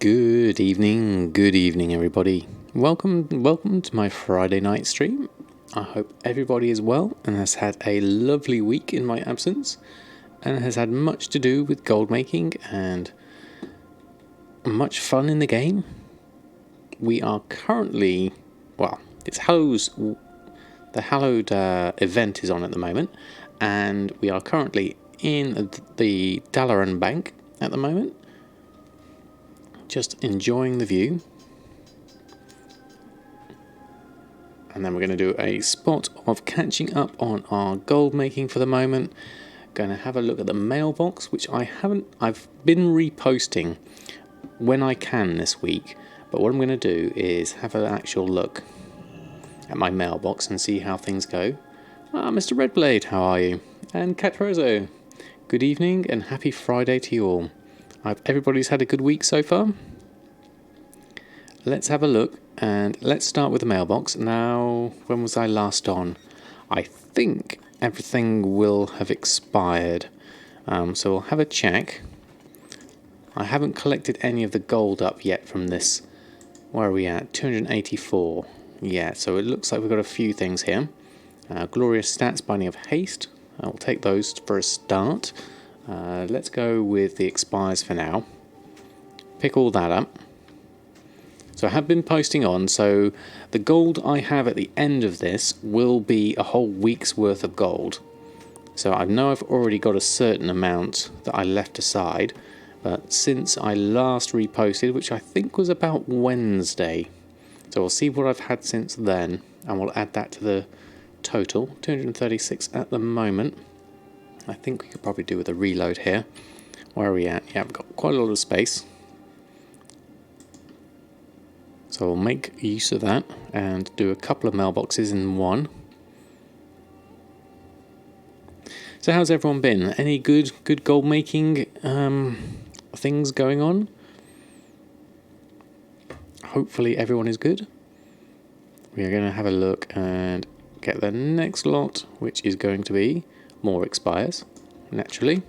Good evening everybody. Welcome to my Friday night stream. I hope everybody is well and has had a lovely week in my absence and has had much to do with gold making and much fun in the game. We are currently, the Hallowed event is on at the moment, and we are currently in the Dalaran Bank at the moment. Just enjoying the view. And then we're going to do a spot of catching up on our gold making for the moment. Going to have a look at the mailbox, which I've been reposting when I can this week. But what I'm going to do is have an actual look at my mailbox and see how things go. Mr. Redblade, how are you? And Catrozo, good evening and happy Friday to you all. I hope everybody's had a good week so far. Let's have a look and let's start with the mailbox. Now, when was I last on? I think everything will have expired. So we'll have a check. I haven't collected any of the gold up yet from this. Where are we at? 284. Yeah, so it looks like we've got a few things here. Glorious Stats, Binding of Haste. I'll take those for a start. Let's go with the expires for now. Pick all that up. So I have been posting on, so the gold I have at the end of this will be a whole week's worth of gold. So I know I've already got a certain amount that I left aside, but since I last reposted, which I think was about Wednesday, so we'll see what I've had since then, and we'll add that to the total. 236 at the moment. I think we could probably do with a reload here. Where are we at? Yeah, I've got quite a lot of space. So we'll make use of that and do a couple of mailboxes in one. So how's everyone been? Any good gold making things going on? Hopefully everyone is good. We are going to have a look and get the next lot, which is going to be more expires, naturally.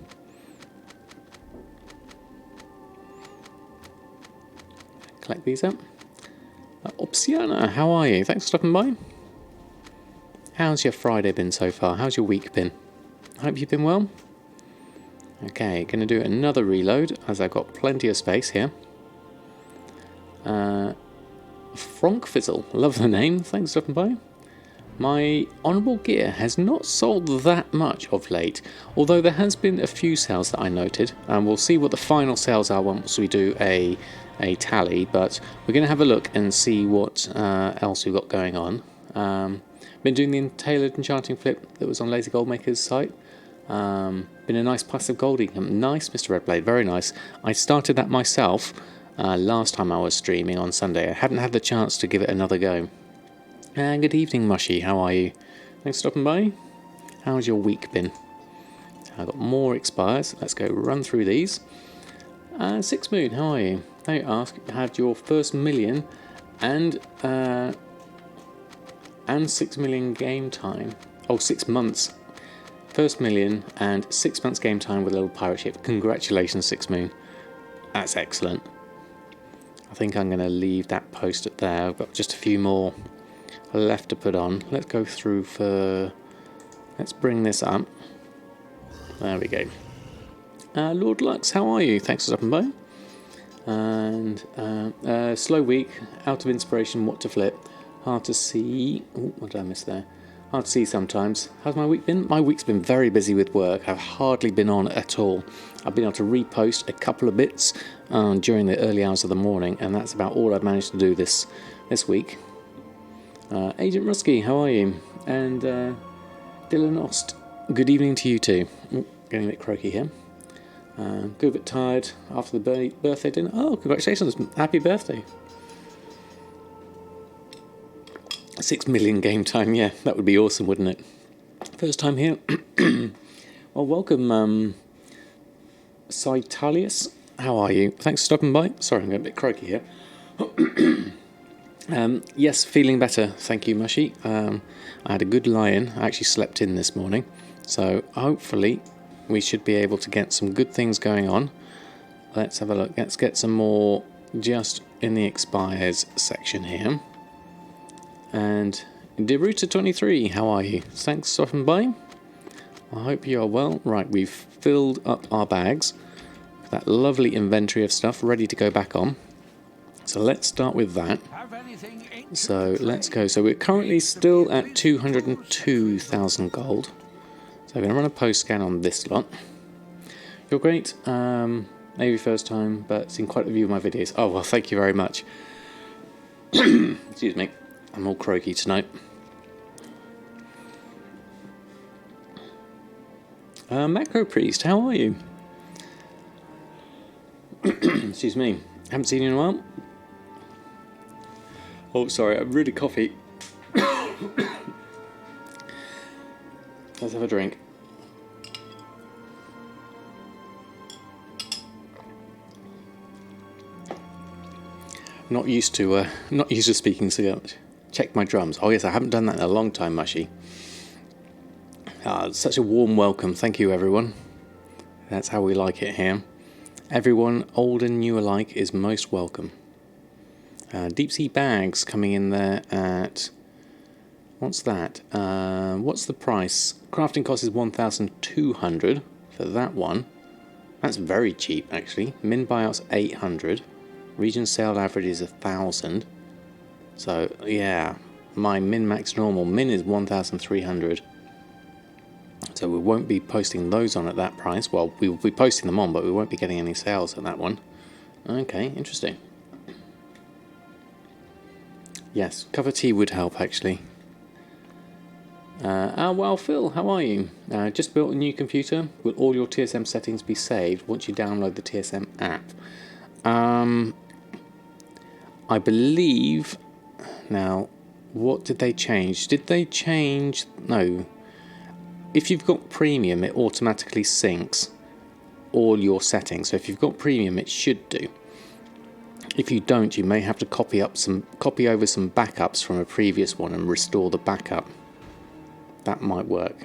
Collect these up. Opsiana, how are you? Thanks for stopping by. How's your Friday been so far? How's your week been? I hope you've been well. Okay, going to do another reload as I've got plenty of space here. Fronkfizzle, love the name. Thanks for stopping by. My honourable gear has not sold that much of late, although there has been a few sales that I noted, and we'll see what the final sales are once we do a tally, but we're going to have a look and see what else we've got going on. Been doing the Tailored Enchanting flip that was on Lazy Goldmaker's site. Been a nice passive gold income. Nice, Mr. Redblade, very nice. I started that myself last time I was streaming on Sunday. I hadn't had the chance to give it another go. Good evening, Mushy. How are you? Thanks for stopping by. How's your week been? I've got more expires. Let's go run through these. Six Moon, how are you? They ask, had your first million and 6 million game time. Oh, 6 months. First million and 6 months game time with a little pirate ship. Congratulations, Six Moon. That's excellent. I think I'm going to leave that post at there. I've got just a few more left to put on. Let's go through let's bring this up. There we go. Lord Lux, how are you? Thanks for stopping by. And slow week, out of inspiration, what to flip. Hard to see. Ooh, what did I miss there? Hard to see sometimes. How's my week been? My week's been very busy with work. I've hardly been on at all. I've been able to repost a couple of bits during the early hours of the morning, and that's about all I've managed to do this week. Agent Rusky, how are you? And Dylan Ost, good evening to you too. Ooh, getting a bit croaky here. Good, a bit tired after the birthday dinner. Oh, congratulations. Happy birthday. 6 million game time, yeah, that would be awesome, wouldn't it? First time here. Well, welcome, Citalius. How are you? Thanks for stopping by. Sorry, I'm getting a bit croaky here. Yes, feeling better. Thank you, Mushy. I had a good lie-in. I actually slept in this morning. So hopefully we should be able to get some good things going on. Let's have a look. Let's get some more just in the expires section here. And Deruta23, how are you? Thanks for stopping by. I hope you are well. Right, we've filled up our bags. That lovely inventory of stuff ready to go back on. So let's start with that. So let's go. So we're currently still at 202,000 gold. So I'm going to run a post scan on this lot. You're great. Maybe first time, but seen quite a few of my videos. Oh, well, thank you very much. Excuse me. I'm all croaky tonight. Macro Priest, how are you? Excuse me. Haven't seen you in a while. Oh, sorry, I'm really coffee. Let's have a drink. Not used to speaking so much. Check my drums. Oh yes, I haven't done that in a long time, Mushy. Such a warm welcome. Thank you, everyone. That's how we like it here. Everyone, old and new alike, is most welcome. Deep sea bags coming in there at... What's that? What's the price? Crafting cost is 1,200 for that one. That's very cheap, actually. Min buyout's 800. Region sale average is 1,000. So, yeah. My min max normal. Min is 1,300. So we won't be posting those on at that price. Well, we will be posting them on, but we won't be getting any sales at that one. Okay, interesting. Yes, cover tea would help, actually. Well, Phil, how are you? Just built a new computer. Will all your TSM settings be saved once you download the TSM app? I believe... Now, what did they change? Did they change... No. If you've got premium, it automatically syncs all your settings. So if you've got premium, it should do. If you don't, you may have to copy over some backups from a previous one and restore the backup. That might work.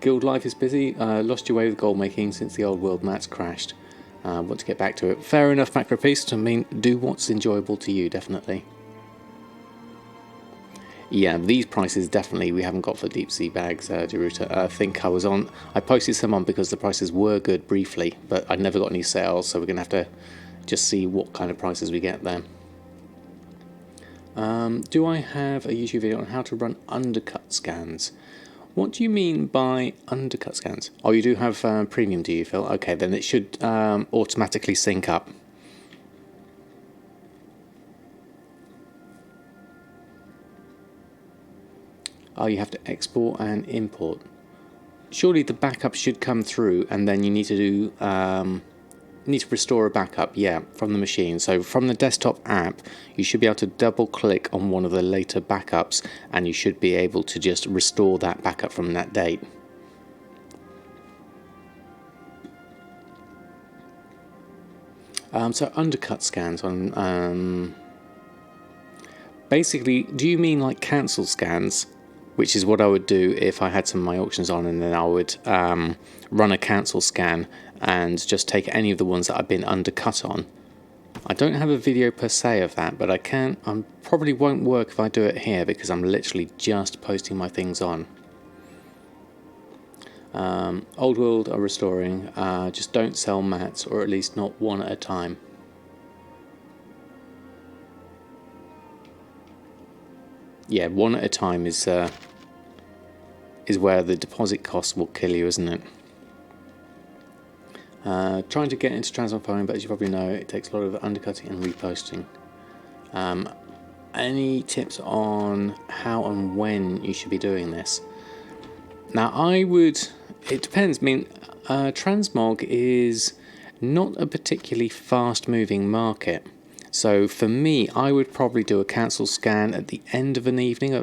Guild life is busy. Lost your way with Goldmaking since the old world mats crashed. Want to get back to it. Fair enough, Macro Priest. I mean, do what's enjoyable to you, definitely. Yeah, these prices definitely we haven't got for deep sea bags, Deruta. I think I posted some on because the prices were good briefly, but I never got any sales, so we're going to have to just see what kind of prices we get there. Do I have a YouTube video on how to run undercut scans? What do you mean by undercut scans? Oh, you do have premium, do you, Phil? Okay, then it should automatically sync up. Oh, you have to export and import. Surely the backup should come through, and then you need to do restore a backup, yeah, from the machine. So from the desktop app, you should be able to double click on one of the later backups, and you should be able to just restore that backup from that date. So undercut scans on basically, do you mean like cancel scans? Which is what I would do if I had some of my auctions on, and then I would run a cancel scan and just take any of the ones that I've been undercut on. I don't have a video per se of that, but I probably won't work if I do it here because I'm literally just posting my things on. Old World are restoring. Just don't sell mats, or at least not one at a time. Yeah, one at a time is where the deposit cost will kill you, isn't it? Trying to get into transforming, but as you probably know, it takes a lot of undercutting and reposting. Any tips on how and when you should be doing this? Now, it depends. I mean, transmog is not a particularly fast-moving market. So for me, I would probably do a cancel scan at the end of an evening,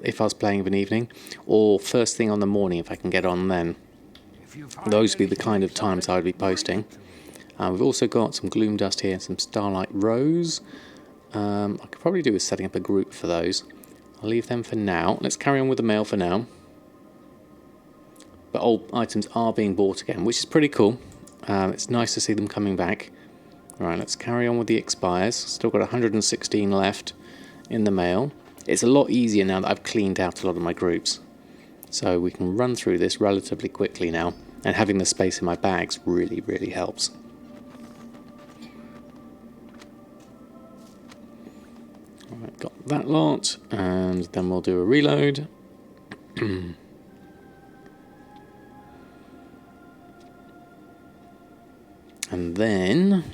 if I was playing of an evening, or first thing on the morning if I can get on then. Those would be the kind of times I would be posting. We've also got some Gloom Dust here, some Starlight Rose. I could probably do with setting up a group for those. I'll leave them for now. Let's carry on with the mail for now. But old items are being bought again, which is pretty cool. It's nice to see them coming back. Right, let's carry on with the expires. Still got 116 left in the mail. It's a lot easier now that I've cleaned out a lot of my groups. So we can run through this relatively quickly now. And having the space in my bags really, really helps. Alright, got that lot. And then we'll do a reload. And then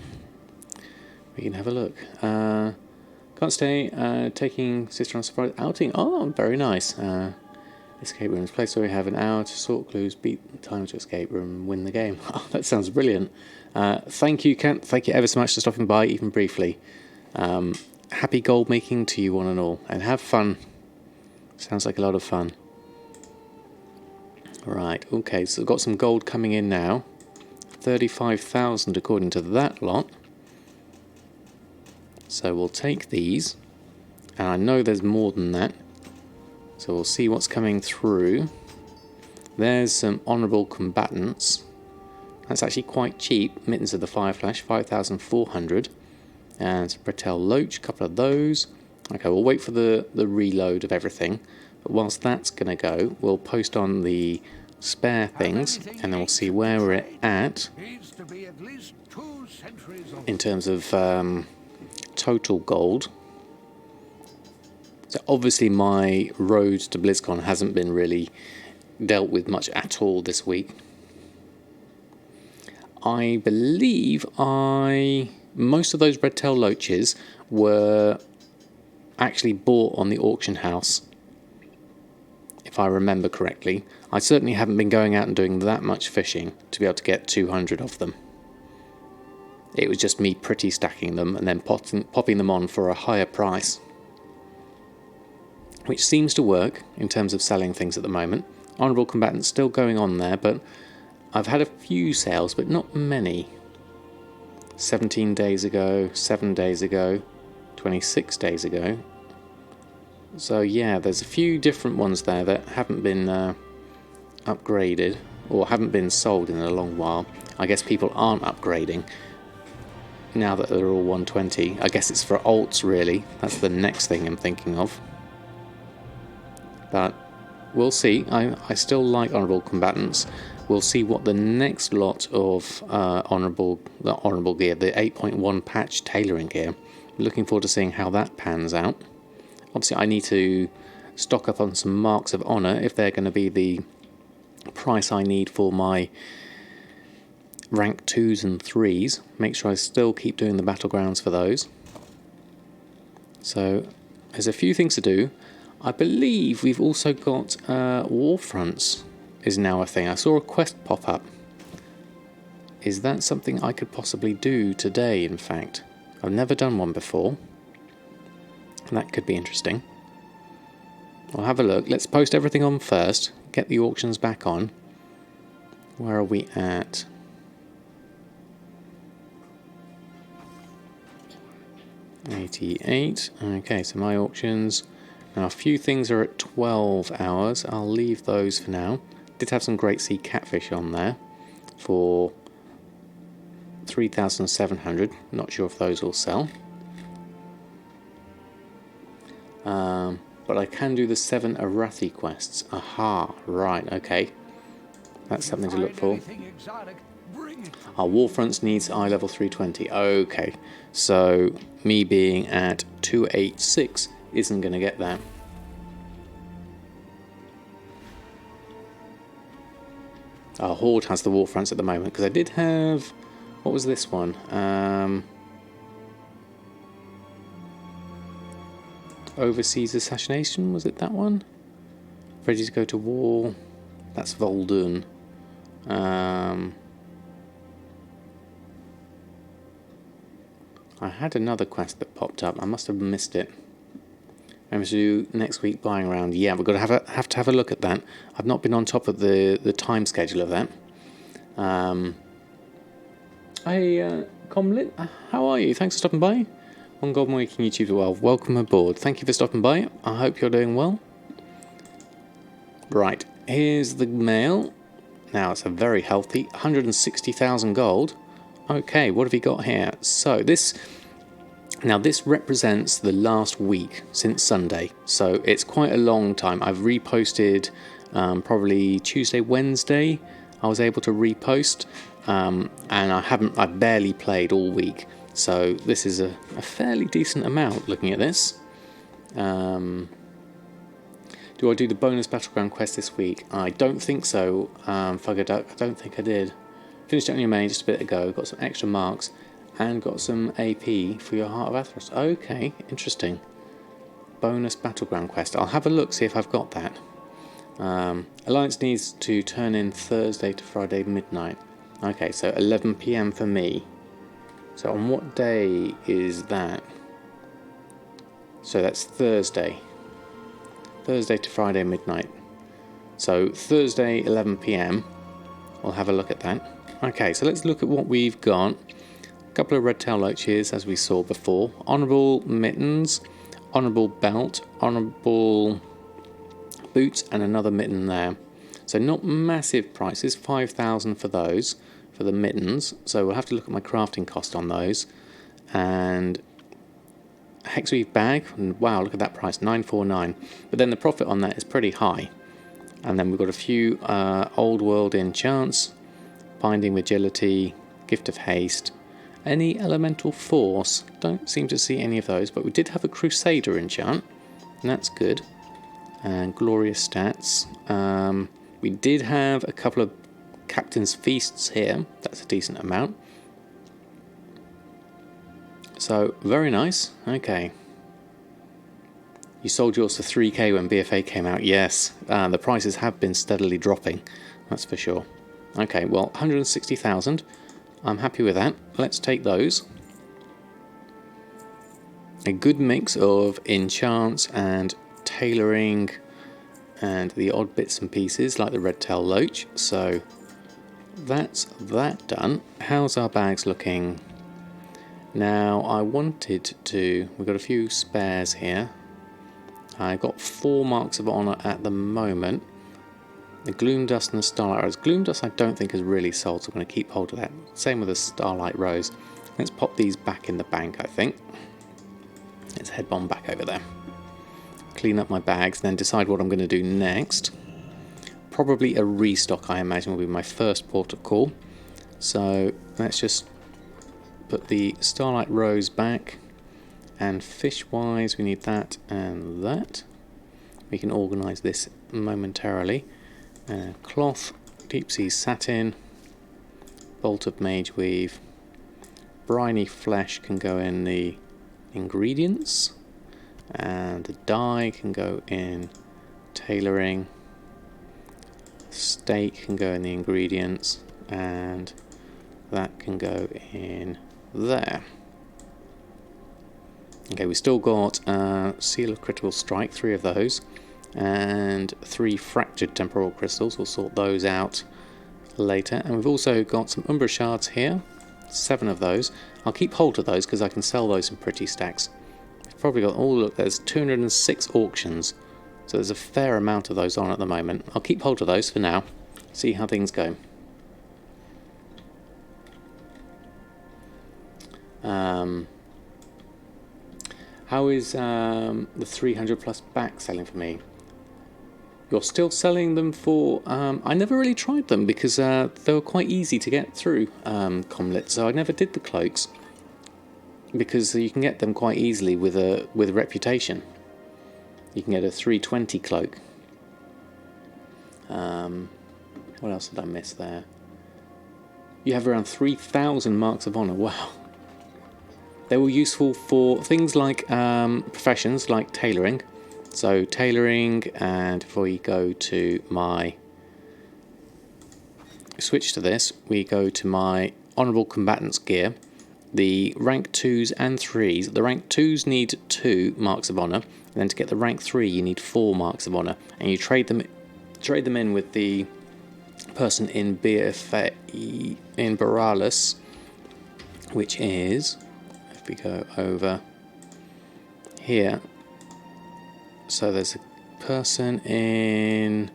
we can have a look. Can't stay. Taking sister on a surprise outing. Oh, very nice. Escape rooms. Place where we have an hour to sort clues, beat time to escape room, win the game. Oh, that sounds brilliant. Thank you, Kent. Thank you ever so much for stopping by, even briefly. Happy gold making to you one and all, and have fun. Sounds like a lot of fun. Right. Okay. So we've got some gold coming in now. 35,000 according to that lot. So we'll take these, and I know there's more than that, so we'll see what's coming through. There's some honourable combatants. That's actually quite cheap. Mittens of the Fireflash, 5,400, and Bretel Loach, a couple of those. Okay, we'll wait for the reload of everything, but whilst that's going to go, we'll post on the spare things, and then we'll see where we're at in terms of total gold. So obviously my road to BlizzCon hasn't been really dealt with much at all this week. I believe most of those red tail loaches were actually bought on the auction house, if I remember correctly. I certainly haven't been going out and doing that much fishing to be able to get 200 of them. It was just me pretty stacking them and then popping them on for a higher price, which seems to work in terms of selling things at the moment. Honourable combatants still going on there, but I've had a few sales, but not many. 17 days ago, 7 days ago, 26 days ago. So yeah, there's a few different ones there that haven't been upgraded or haven't been sold in a long while. I guess people aren't upgrading now that they're all 120. I guess it's for alts really. That's the next thing I'm thinking of. But we'll see. I still like honourable combatants. We'll see what the next lot of honourable gear, the 8.1 patch tailoring gear. Looking forward to seeing how that pans out. Obviously I need to stock up on some marks of honour if they're going to be the price I need for my rank 2s and 3s. Make sure I still keep doing the battlegrounds for those. So there's a few things to do. I believe we've also got Warfronts is now a thing. I saw a quest pop up. Is that something I could possibly do today, in fact? I've never done one before. That could be interesting. I'll have a look. Let's post everything on first. Get the auctions back on. Where are we at? $88. Okay, so my auctions. Now a few things are at 12 hours. I'll leave those for now. Did have some Great Sea Catfish on there for 3,700. Not sure if those will sell. But I can do the 7 Arathi quests. Aha, right, okay. That's something to look for. Our Warfronts needs eye level 320. Okay, so me being at 286 isn't going to get that. Our Horde has the Warfronts at the moment, because I did have... What was this one? Overseas Assassination, was it that one? Ready to go to war. That's Voldun. I had another quest that popped up. I must have missed it. I'm going to do next week buying around. Yeah, we've got to have to have a look at that. I've not been on top of the time schedule of that. Hey, Comlin, how are you? Thanks for stopping by on Goldmaking YouTube as well. Welcome aboard. Thank you for stopping by. I hope you're doing well. Right, here's the mail. Now it's a very healthy 160,000 gold. Okay, what have we got here? So this represents the last week since Sunday, so it's quite a long time. I've reposted probably Tuesday, Wednesday. I was able to repost, and I barely played all week, so this is a fairly decent amount. Looking at this, do I do the bonus battleground quest this week? I don't think so. Fuggerduck, I don't think I did. Finished it on your main just a bit ago. Got some extra marks and got some AP for your Heart of Azeroth. Okay, interesting. Bonus battleground quest. I'll have a look, see if I've got that. Alliance needs to turn in Thursday to Friday midnight. Okay, so 11 PM for me. So on what day is that? So that's Thursday. Thursday to Friday midnight. So Thursday 11 PM. We'll have a look at that. Okay, so let's look at what we've got. A couple of red tail loaches, as we saw before. Honourable mittens, honourable belt, honourable boots, and another mitten there. So not massive prices, 5,000 for those, for the mittens. So we'll have to look at my crafting cost on those. And hexweave bag, and wow, look at that price, 949. But then the profit on that is pretty high. And then we've got a few old world enchants. Binding Agility, Gift of Haste, any Elemental Force. Don't seem to see any of those, but we did have a Crusader enchant, and that's good. And Glorious Stats. We did have a couple of Captain's Feasts here. That's a decent amount. So, very nice. Okay. You sold yours for 3k when BFA came out. Yes, the prices have been steadily dropping. That's for sure. Okay, well, 160,000. I'm happy with that. Let's take those. A good mix of enchants and tailoring and the odd bits and pieces like the red tail loach. So that's that done. How's our bags looking? Now, I wanted to... We've got a few spares here. I got 4 marks of honour at the moment. The Gloom Dust and the Starlight Rose. Gloom Dust I don't think has really sold, so I'm going to keep hold of that. Same with the Starlight Rose. Let's pop these back in the bank, I think. Let's head bomb back over there. Clean up my bags, then decide what I'm going to do next. Probably a restock, I imagine, will be my first port of call. So let's just put the Starlight Rose back. And fish-wise, we need that and that. We can organise this momentarily. Cloth, deep sea satin, bolt of mage weave, briny flesh can go in the ingredients, and the dye can go in tailoring, steak can go in the ingredients, and that can go in there. Okay, we still got Seal of Critical Strike, 3 of those. And 3 fractured temporal crystals. We'll sort those out later. And we've also got some Umbra shards here, 7 of those. I'll keep hold of those because I can sell those in pretty stacks. We've probably got, oh look, there's 206 auctions, so there's a fair amount of those on at the moment. I'll keep hold of those for now, see how things go. How is the 300 plus back selling for me? You're still selling them for... I never really tried them because they were quite easy to get through Comlit, so I never did the cloaks because you can get them quite easily with a reputation. You can get a 320 cloak. What else did I miss there? You have around 3,000 marks of honour. Wow. They were useful for things like professions like tailoring. So tailoring, and if we go to my... switch to this, we go to my Honourable Combatants gear. The rank 2s and 3s. The rank 2s need 2 marks of honour, and then to get the rank 3 you need 4 marks of honour. And you trade them in with the person in BFA in Borealis, which is, if we go over here, so there's a person in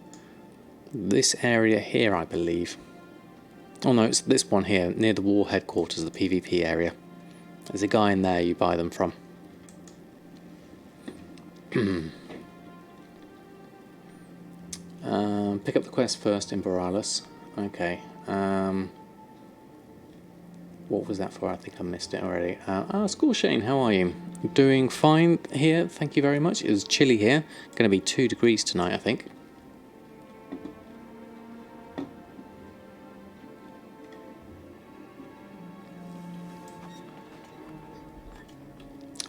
this area here, I believe. Oh no, it's this one here, near the war headquarters, the PvP area. There's a guy in there you buy them from. Pick up the quest first in Borealis. Okay. What was that for? I think I missed it already. School Shane, how are you? Doing fine here, thank you very much. It was chilly here. Going to be 2 degrees tonight, I think.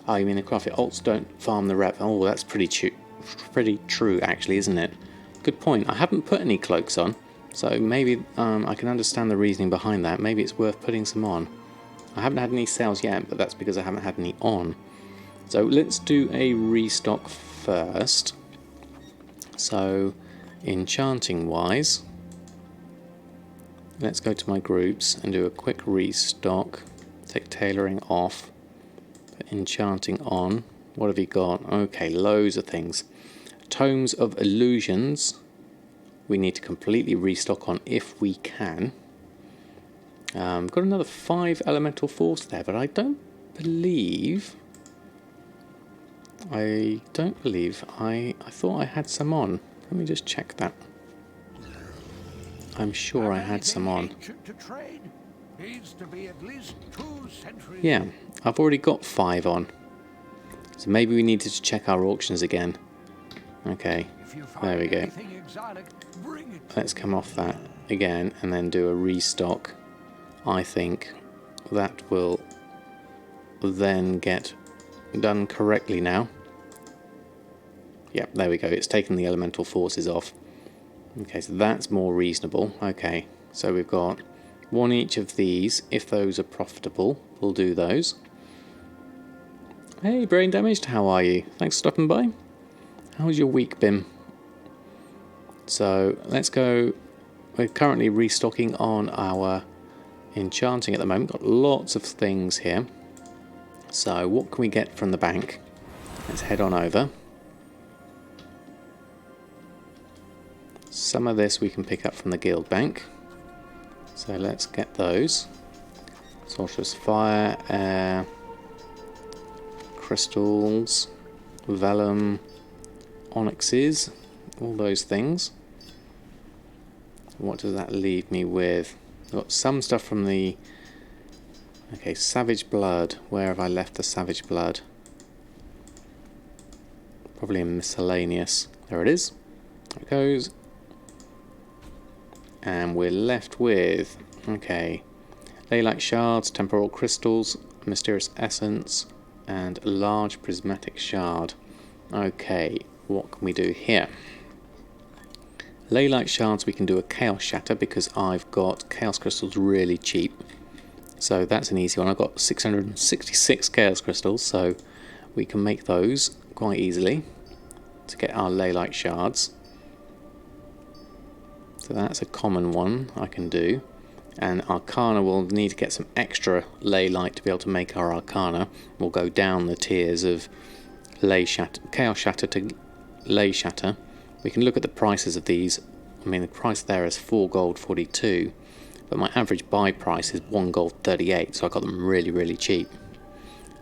Oh, you mean the craft? Alts don't farm the rep. Oh, that's pretty true, actually, isn't it? Good point. I haven't put any cloaks on, so maybe I can understand the reasoning behind that. Maybe it's worth putting some on. I haven't had any sales yet, but that's because I haven't had any on. So let's do a restock first. So, enchanting wise, let's go to my groups and do a quick restock. Take tailoring off. Enchanting on. What have you got? Okay, loads of things. Tomes of Illusions we need to completely restock on if we can. Got another 5 elemental force there, but I don't believe I thought I had some on. Let me just check that. I'm sure I had some on. Yeah, I've already got 5 on. So maybe we needed to check our auctions again. Okay, there we go. Let's come off that again and then do a restock. I think that will then get done correctly now. Yep, there we go. It's taken the elemental forces off. Okay, so that's more reasonable. Okay, so we've got 1 each of these. If those are profitable, we'll do those. Hey, Brain Damaged, how are you? Thanks for stopping by. How's your week been? So let's go. We're currently restocking on our enchanting at the moment. Got lots of things here. So what can we get from the bank? Let's head on over. Some of this we can pick up from the guild bank. So let's get those. Sorcerer's Fire, Air, Crystals, Vellum, Onyxes, all those things. What does that leave me with? I've got some stuff from the... Okay, Savage Blood. Where have I left the Savage Blood? Probably in Miscellaneous. There it is. There it goes. And we're left with... Okay. Leylight Shards, Temporal Crystals, Mysterious Essence, and Large Prismatic Shard. Okay, what can we do here? Leylight Shards, we can do a Chaos Shatter because I've got Chaos Crystals really cheap. So that's an easy one. I've got 666 Chaos Crystals, so we can make those quite easily to get our Leylight Shards. So that's a common one I can do. And Arcana will need to get some extra Leylight to be able to make our Arcana. We'll go down the tiers of Chaos Shatter to Ley Shatter. We can look at the prices of these. I mean, the price there is 4 gold 42, but my average buy price is 1 gold 38, so I got them really, really cheap.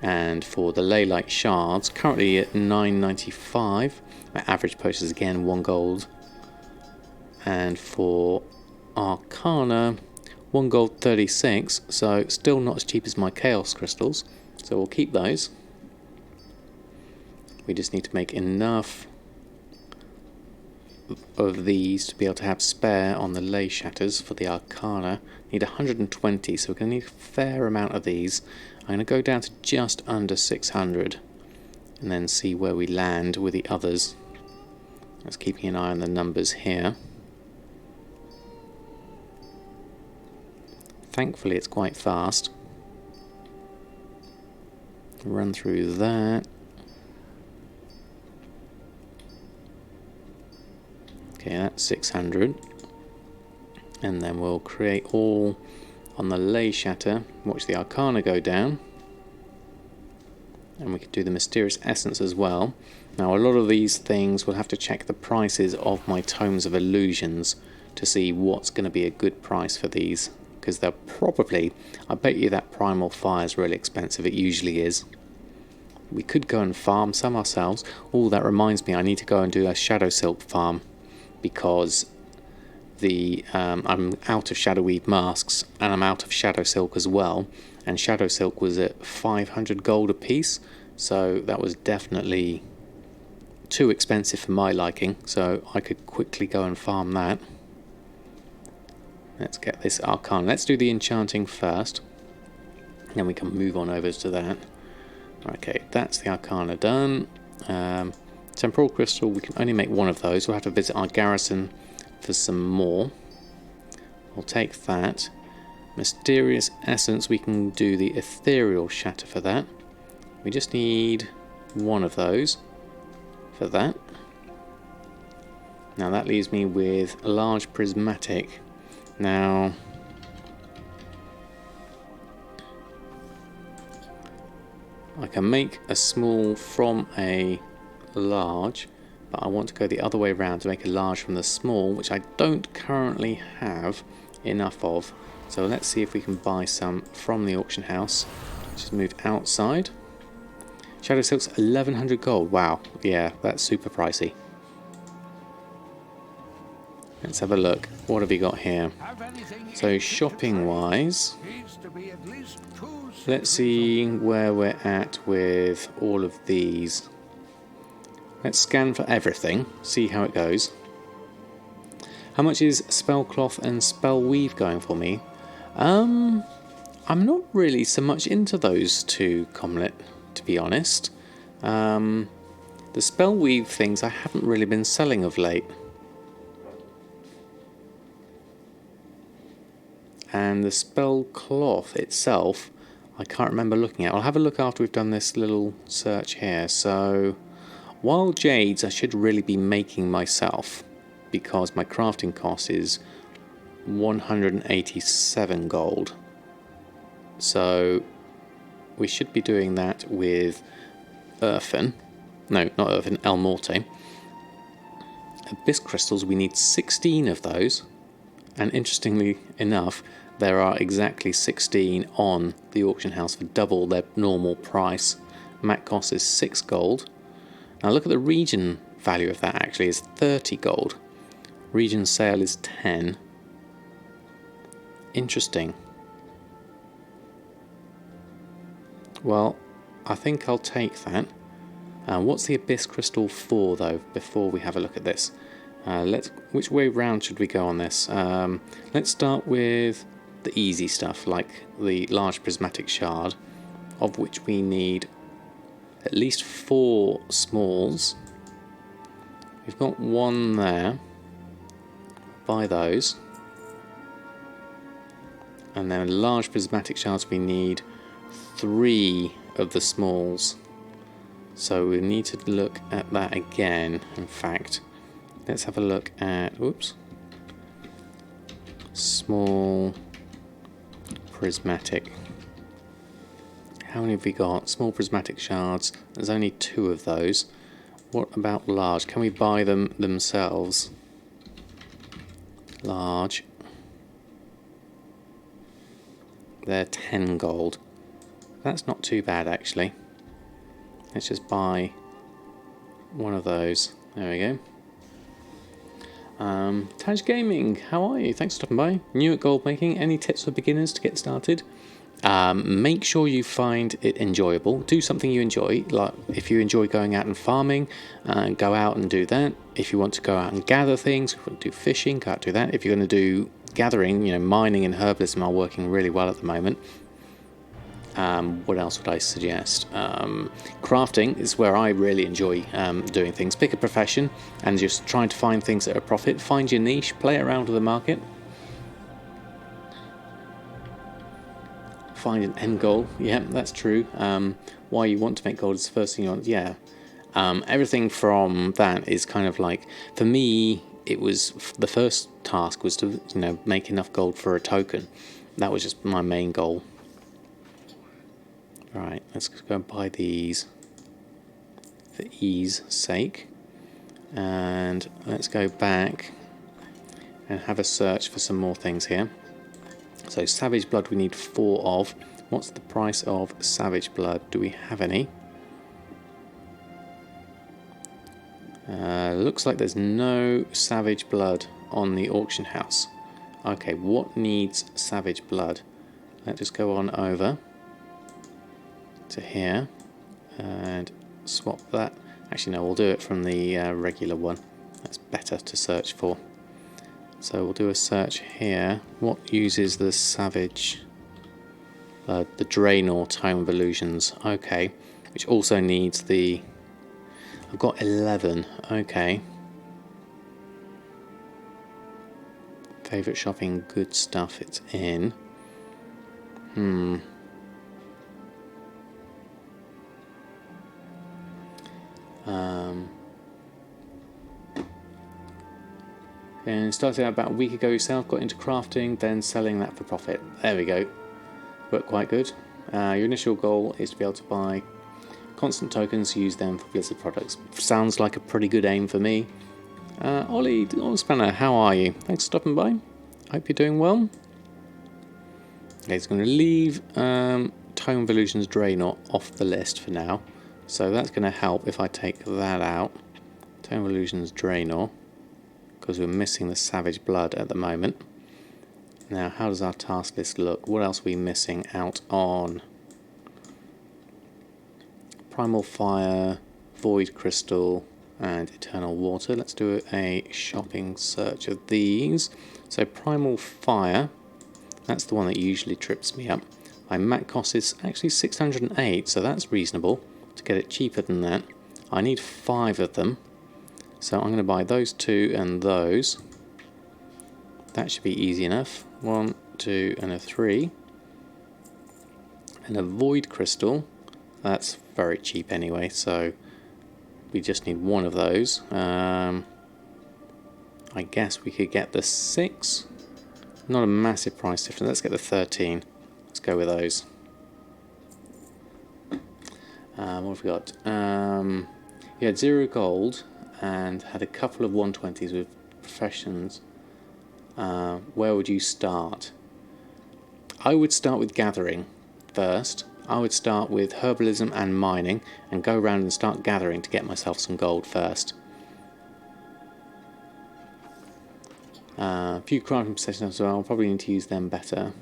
And for the Leylight Shards, currently at 9.95, my average purchase is again 1 gold. And for Arcana, 1 gold 36, so still not as cheap as my Chaos Crystals, so we'll keep those. We just need to make enough of these to be able to have spare on the Ley Shatters for the Arcana. Need 120, so we're going to need a fair amount of these. I'm going to go down to just under 600 and then see where we land with the others. Just keeping an eye on the numbers here. Thankfully it's quite fast. Run through that. Okay, that's 600. And then we'll create all on the Ley Shatter. Watch the Arcana go down. And we could do the Mysterious Essence as well. Now a lot of these things we'll have to check the prices of my Tomes of Illusions to see what's going to be a good price for these. because they're probably, I bet you that Primal Fire is really expensive. It usually is. We could go and farm some ourselves. Oh, that reminds me, I need to go and do a Shadow Silk farm, because I'm out of Shadow Weave masks and I'm out of Shadow Silk as well, and Shadow Silk was at 500 gold a piece, so that was definitely too expensive for my liking, so I could quickly go and farm that. Let's get this Arcana. Let's do the Enchanting first, then we can move on over to that. Okay, that's the Arcana done. Temporal Crystal, we can only make one of those. We'll have to visit our garrison for some more. We'll take that. Mysterious Essence, we can do the Ethereal Shatter for that. We just need one of those for that. Now that leaves me with a large Prismatic. Now, I can make a small from a large, but I want to go the other way around to make a large from the small, which I don't currently have enough of. So let's see if we can buy some from the auction house. Just move outside. Shadow Silk's 1100 gold. Wow, yeah, that's super pricey. Let's have a look. What have we got here? So shopping wise, let's see where we're at with all of these. Let's scan for everything, see how it goes. How much is Spellcloth and Spellweave going for me? I'm not really so much into those two, Comlet, to be honest. The Spellweave things I haven't really been selling of late. And the Spellcloth itself, I can't remember looking at. I'll have a look after we've done this little search here. So, Wild Jades I should really be making myself, because my crafting cost is 187 gold. So we should be doing that with Earthen. No, not Earthen, El Morte. Abyss Crystals, we need 16 of those. And interestingly enough, there are exactly 16 on the auction house for double their normal price. Mat cost is 6 gold. Now look at the region value of that, actually is 30 gold. Region sale is 10. Interesting. Well, I think I'll take that. What's the Abyss Crystal for, though, before we have a look at this? Which way round should we go on this? Let's start with the easy stuff, like the large prismatic shard, of which we need at least 4 smalls. We've got one there. Buy those. And then large prismatic shards, we need 3 of the smalls. So we need to look at that again. In fact, let's have a look at, whoops, small prismatic. How many have we got? Small prismatic shards. There's only 2 of those. What about large? Can we buy them themselves? Large. They're 10 gold. That's not too bad, actually. Let's just buy one of those. There we go. Taj Gaming, how are you? Thanks for stopping by. New at Goldmaking. Any tips for beginners to get started? Make sure you find it enjoyable. Do something you enjoy. Like if you enjoy going out and farming, go out and do that. If you want to go out and gather things, if you want to do fishing, go out and do that. If you're going to do gathering, mining and herbalism are working really well at the moment. What else would I suggest? Crafting is where I really enjoy doing things. Pick a profession and just trying to find things that are a profit. Find your niche, play around with the market. Find an end goal. Yeah, that's true. Why you want to make gold is the first thing you want. Yeah. Everything from that is kind of like, for me, it was the first task was to make enough gold for a token. That was just my main goal. Right, let's go and buy these for ease sake, and let's go back and have a search for some more things here. So Savage Blood we need 4 of. What's the price of Savage Blood? Do we have any? Looks like there's no Savage Blood on the auction house. Okay, what needs Savage Blood? Let's just go on over to here and swap that. Actually no, we'll do it from the regular one. That's better to search for. So we'll do a search here. What uses the Savage Blood? The Draenor Tome of Illusions. Okay, which also needs the... I've got 11. Okay. Favourite shopping, good stuff, it's in. And started out about a week ago yourself, got into crafting, then selling that for profit. There we go. Worked quite good. Your initial goal is to be able to buy constant tokens, use them for Blizzard products. Sounds like a pretty good aim for me. Ollie Spanner, how are you? Thanks for stopping by. Hope you're doing well. Okay, it's going to leave Tome of Illusions Draenor off the list for now. So that's going to help if I take that out. Tome of Illusions Draenor. Because we're missing the Savage Blood at the moment. Now, how does our task list look? What else are we missing out on? Primal Fire, Void Crystal, and Eternal Water. Let's do a shopping search of these. So Primal Fire, that's the one that usually trips me up. My mat cost is actually 608, so that's reasonable. To get it cheaper than that, I need 5 of them. So I'm going to buy those 2 and those. That should be easy enough. 1, 2, and a 3. And a Void Crystal. That's very cheap anyway, so we just need 1 of those. I guess we could get the 6. Not a massive price difference. Let's get the 13. Let's go with those. What have we got? You had 0 gold and had a couple of 120s with professions. Where would you start? I would start with gathering first. I would start with herbalism and mining and go around and start gathering to get myself some gold first. A few crafting possessions as well. I'll probably need to use them better.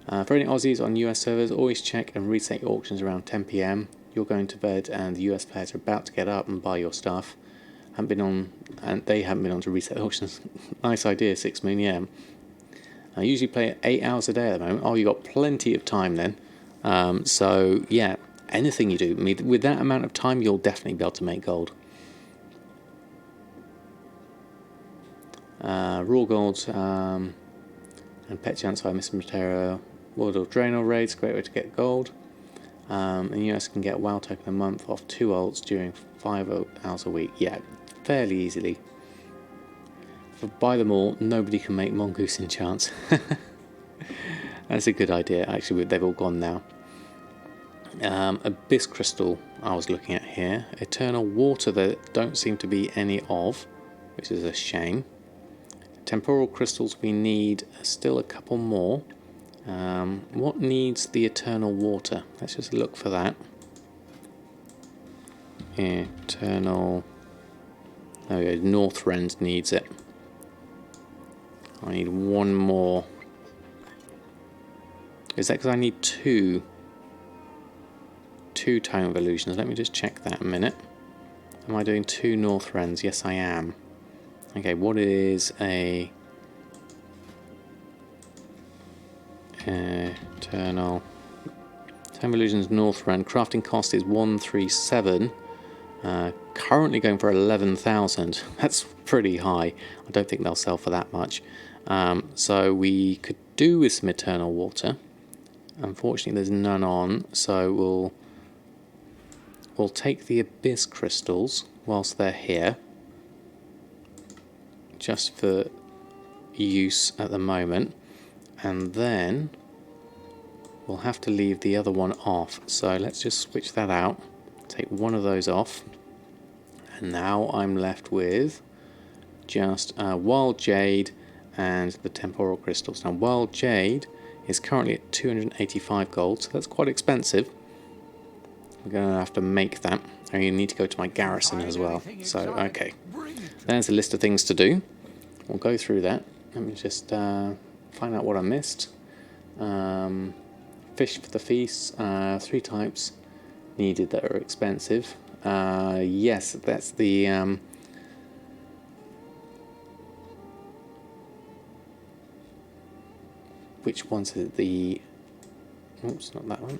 For any Aussies on US servers, always check and reset your auctions around 10 PM. You're going to bed and the US players are about to get up and buy your stuff. They haven't been on to reset the auctions. Nice idea, 6 Moon, yeah. I usually play 8 hours a day at the moment. Oh, you've got plenty of time then. So, yeah, anything you do, with that amount of time, you'll definitely be able to make gold. Raw gold and pet chance by Mr. Matera. World of Draenor raids, great way to get gold. And US can get WoW token a month off 2 ults during 5 hours a week. Yeah, fairly easily. If I buy them all, nobody can make Mongoose enchants. That's a good idea. Actually, they've all gone now. Abyss Crystal I was looking at here. Eternal Water there don't seem to be any of, which is a shame. Temporal Crystals we need still a couple more. What needs the Eternal Water? Let's just look for that. Eternal... There we go, Northrend needs it. I need 1 more. Is that because I need 2 Tome of Illusions? Let me just check that a minute. Am I doing 2 Northrends? Yes, I am. Okay, what is a... Eternal... Tome of Illusions Northrend. Crafting cost is 137. Currently going for 11,000. That's pretty high. I don't think they'll sell for that much. So we could do with some Eternal Water. Unfortunately, there's none on, so we'll take the Abyss Crystals whilst they're here, just for use at the moment, and then we'll have to leave the other one off. So let's just switch that out. Take one of those off, and now I'm left with just Wild Jade and the temporal crystals. Now, wild jade is currently at 285 gold, so that's quite expensive. We're going to have to make that. I need to go to my garrison as well. So, okay. There's a list of things to do. We'll go through that. Let me just find out what I missed. Fish for the feast. 3 types needed that are expensive. Yes, that's the... which one's it? The... Oops, not that one.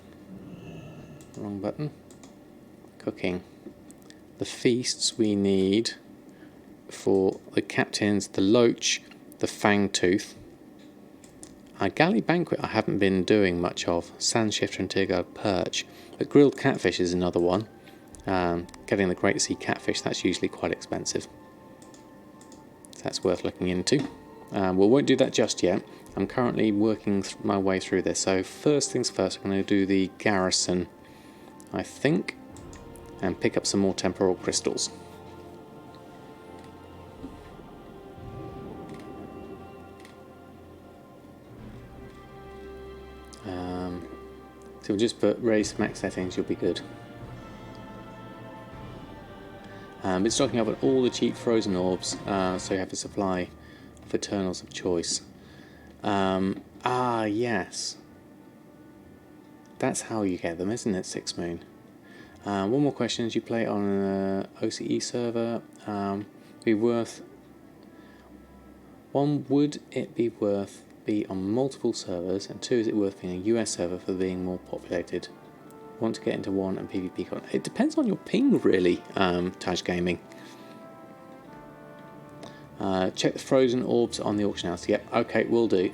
Wrong button. Cooking. The feasts we need for the captains, the loach, the fangtooth. Galley banquet I haven't been doing much of. Sand shifter and tearguard perch. But grilled catfish is another one. Getting the great sea catfish, that's usually quite expensive. So that's worth looking into. We won't do that just yet. I'm currently working my way through this. So first things first, I'm going to do the garrison, I think, and pick up some more temporal crystals. So we'll just put raise max settings, you'll be good. It's stocking up on all the cheap frozen orbs, so you have a supply of Eternals of choice. Yes. That's how you get them, isn't it, Six Moon? One more question: as you play on an OCE server, be worth? One, would it be worth be on multiple servers? And 2, is it worth being a US server for being more populated? Want to get into 1 and PvP con? It depends on your ping, really. Taj Gaming. Check the frozen orbs on the auction house. Yep. Okay, will do.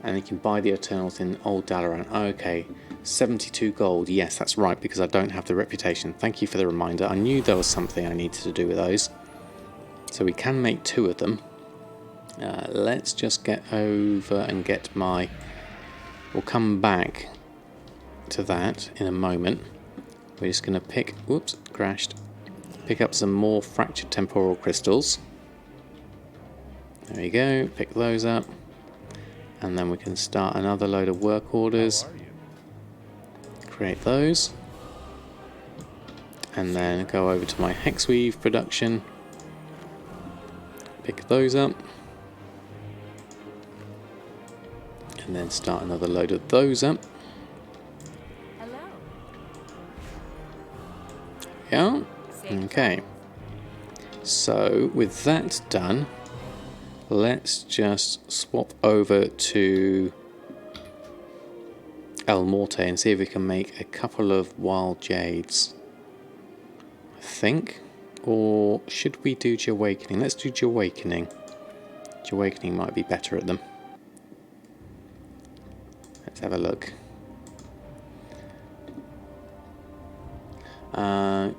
And you can buy the Eternals in Old Dalaran. Okay, 72 gold. Yes, that's right, because I don't have the reputation. Thank you for the reminder. I knew there was something I needed to do with those. So we can make 2 of them. Let's just get over and get my... We'll come back to that in a moment. We're just going to pick... Whoops, crashed. Pick up some more fractured temporal crystals. There we go. Pick those up. And then we can start another load of work orders. Create those. And then go over to my hexweave production. Pick those up. And then start another load of those up. Hello. Yeah. Okay. So with that done, let's just swap over to El Morte and see if we can make a couple of wild jades. I think. Or should we do Awakening? Let's do Awakening. Awakening might be better at them. Let's have a look.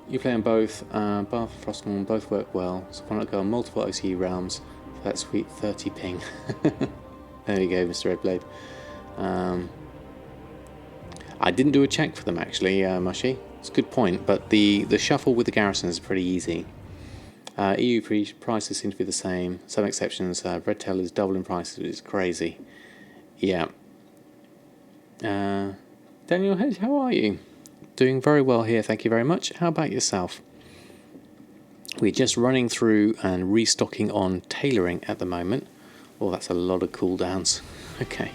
You play on both. Bath and Frostmourne both work well. So why not go on multiple OCE realms for that sweet 30 ping? There you go, Mr. Redblade. I didn't do a check for them actually, Mushy. It's a good point, but the shuffle with the garrison is pretty easy. EU prices seem to be the same. Some exceptions. Red Tail is double in prices, which is crazy. Yeah. Daniel Hedge, how are you? Doing very well here, thank you very much. How about yourself? We're just running through and restocking on tailoring at the moment. Oh, that's a lot of cooldowns. Okay.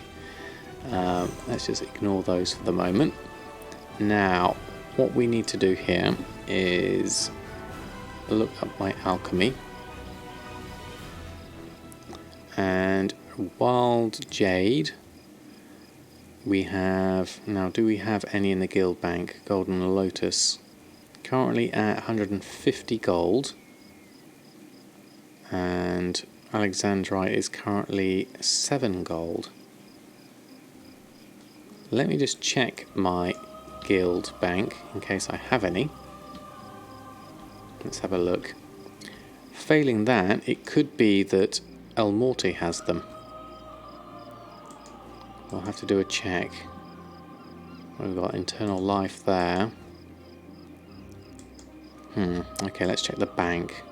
Let's just ignore those for the moment. Now, what we need to do here is look up my alchemy. And wild jade. We have, now do we have any in the guild bank? Golden Lotus. Currently at 150 gold. And Alexandrite is currently 7 gold. Let me just check my guild bank in case I have any. Let's have a look. Failing that, it could be that El Morte has them. We'll have to do a check. We've got internal life there. Okay, let's check the bank.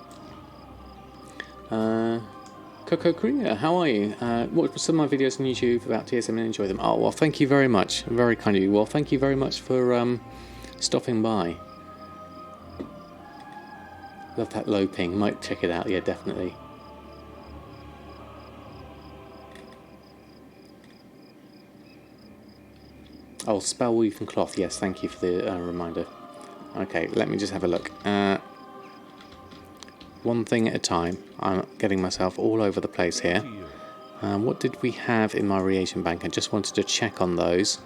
Coco Korea, how are you? Watch some of my videos on YouTube about TSM and enjoy them. Oh, well, thank you very much. Very kind of you. Well, thank you very much for stopping by. Love that low ping. Might check it out. Yeah, definitely. Oh, spell weave and cloth. Yes, thank you for the reminder. Okay, let me just have a look. One thing at a time. I'm getting myself all over the place here. What did we have in my reagent bank? I just wanted to check on those,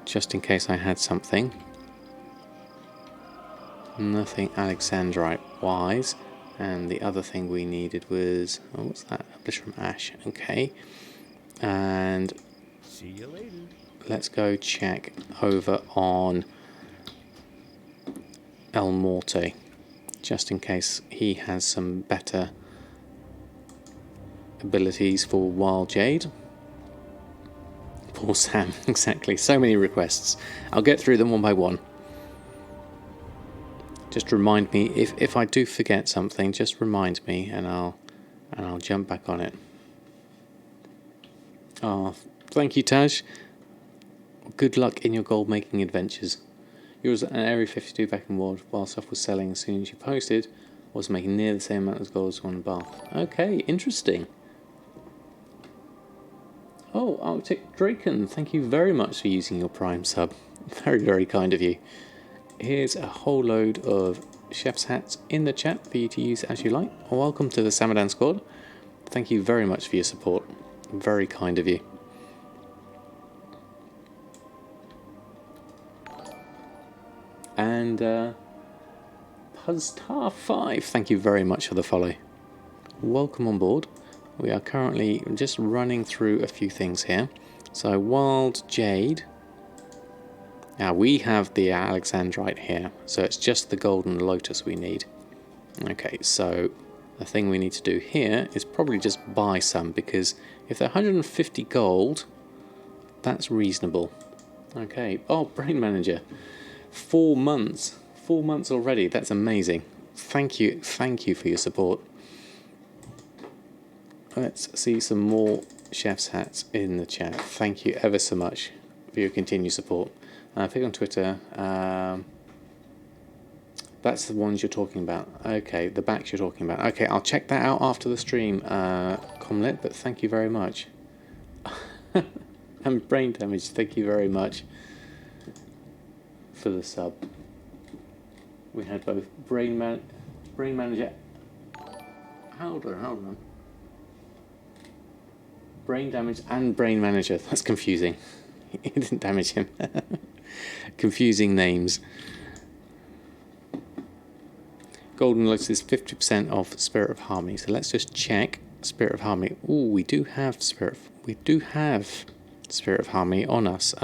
just in case I had something. Nothing Alexandrite wise. And the other thing we needed was... Oh, what's that? Obliterum Ash. Okay. And... See you later. Let's go check over on El Morte, just in case he has some better abilities for Wild Jade. Poor Sam, exactly. So many requests. I'll get through them one by one. Just remind me if I do forget something. Just remind me, and I'll jump back on it. Oh, thank you, Taj. Good luck in your gold making adventures. You was at Area 52 back in World while stuff was selling as soon as you posted. Was making near the same amount as gold as one bar. Okay, interesting. Oh, Arctic Draken, thank you very much for using your Prime sub. Very, very kind of you. Here's a whole load of chef's hats in the chat for you to use as you like. Welcome to the Samadan squad. Thank you very much for your support. Very kind of you. And Puzztar5, thank you very much for the follow. Welcome on board. We are currently just running through a few things here. So Wild Jade. Now we have the Alexandrite here, so it's just the Golden Lotus we need. Okay, so the thing we need to do here is probably just buy some, because if they're 150 gold, that's reasonable. Okay, oh, Brain Manager. 4 months. 4 months already. That's amazing. Thank you for your support. Let's see some more chef's hats in the chat. Thank you ever so much for your continued support. Pick on Twitter. That's the ones you're talking about. Okay, the backs you're talking about. Okay, I'll check that out after the stream, Comlet, but thank you very much. And Brain Damage, thank you very much for the sub. We had both Brain Manager. Hold on. Brain Damage and Brain Manager. That's confusing. He didn't damage him. Confusing names. Golden Lotus is 50% off Spirit of Harmony. So let's just check Spirit of Harmony. Oh, we do have Spirit of Harmony on us.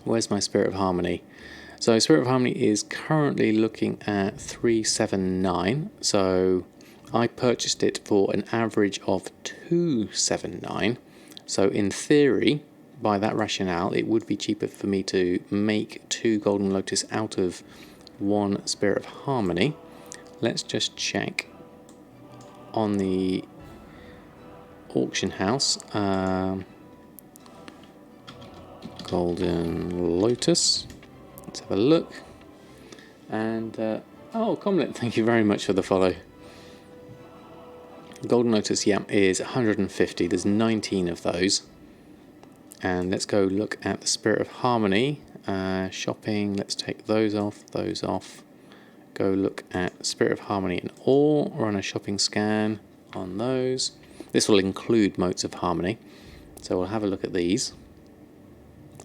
Where's my Spirit of Harmony? So Spirit of Harmony is currently looking at 379. So I purchased it for an average of 279. So in theory, by that rationale, it would be cheaper for me to make 2 Golden Lotus out of 1 Spirit of Harmony. Let's just check on the auction house. Golden Lotus. Let's have a look. And, oh, Comlet, thank you very much for the follow. Golden Lotus, yeah, is 150. There's 19 of those. And let's go look at the Spirit of Harmony. Shopping, let's take those off. Go look at Spirit of Harmony and Ore. Run a shopping scan on those. This will include Motes of Harmony. So we'll have a look at these.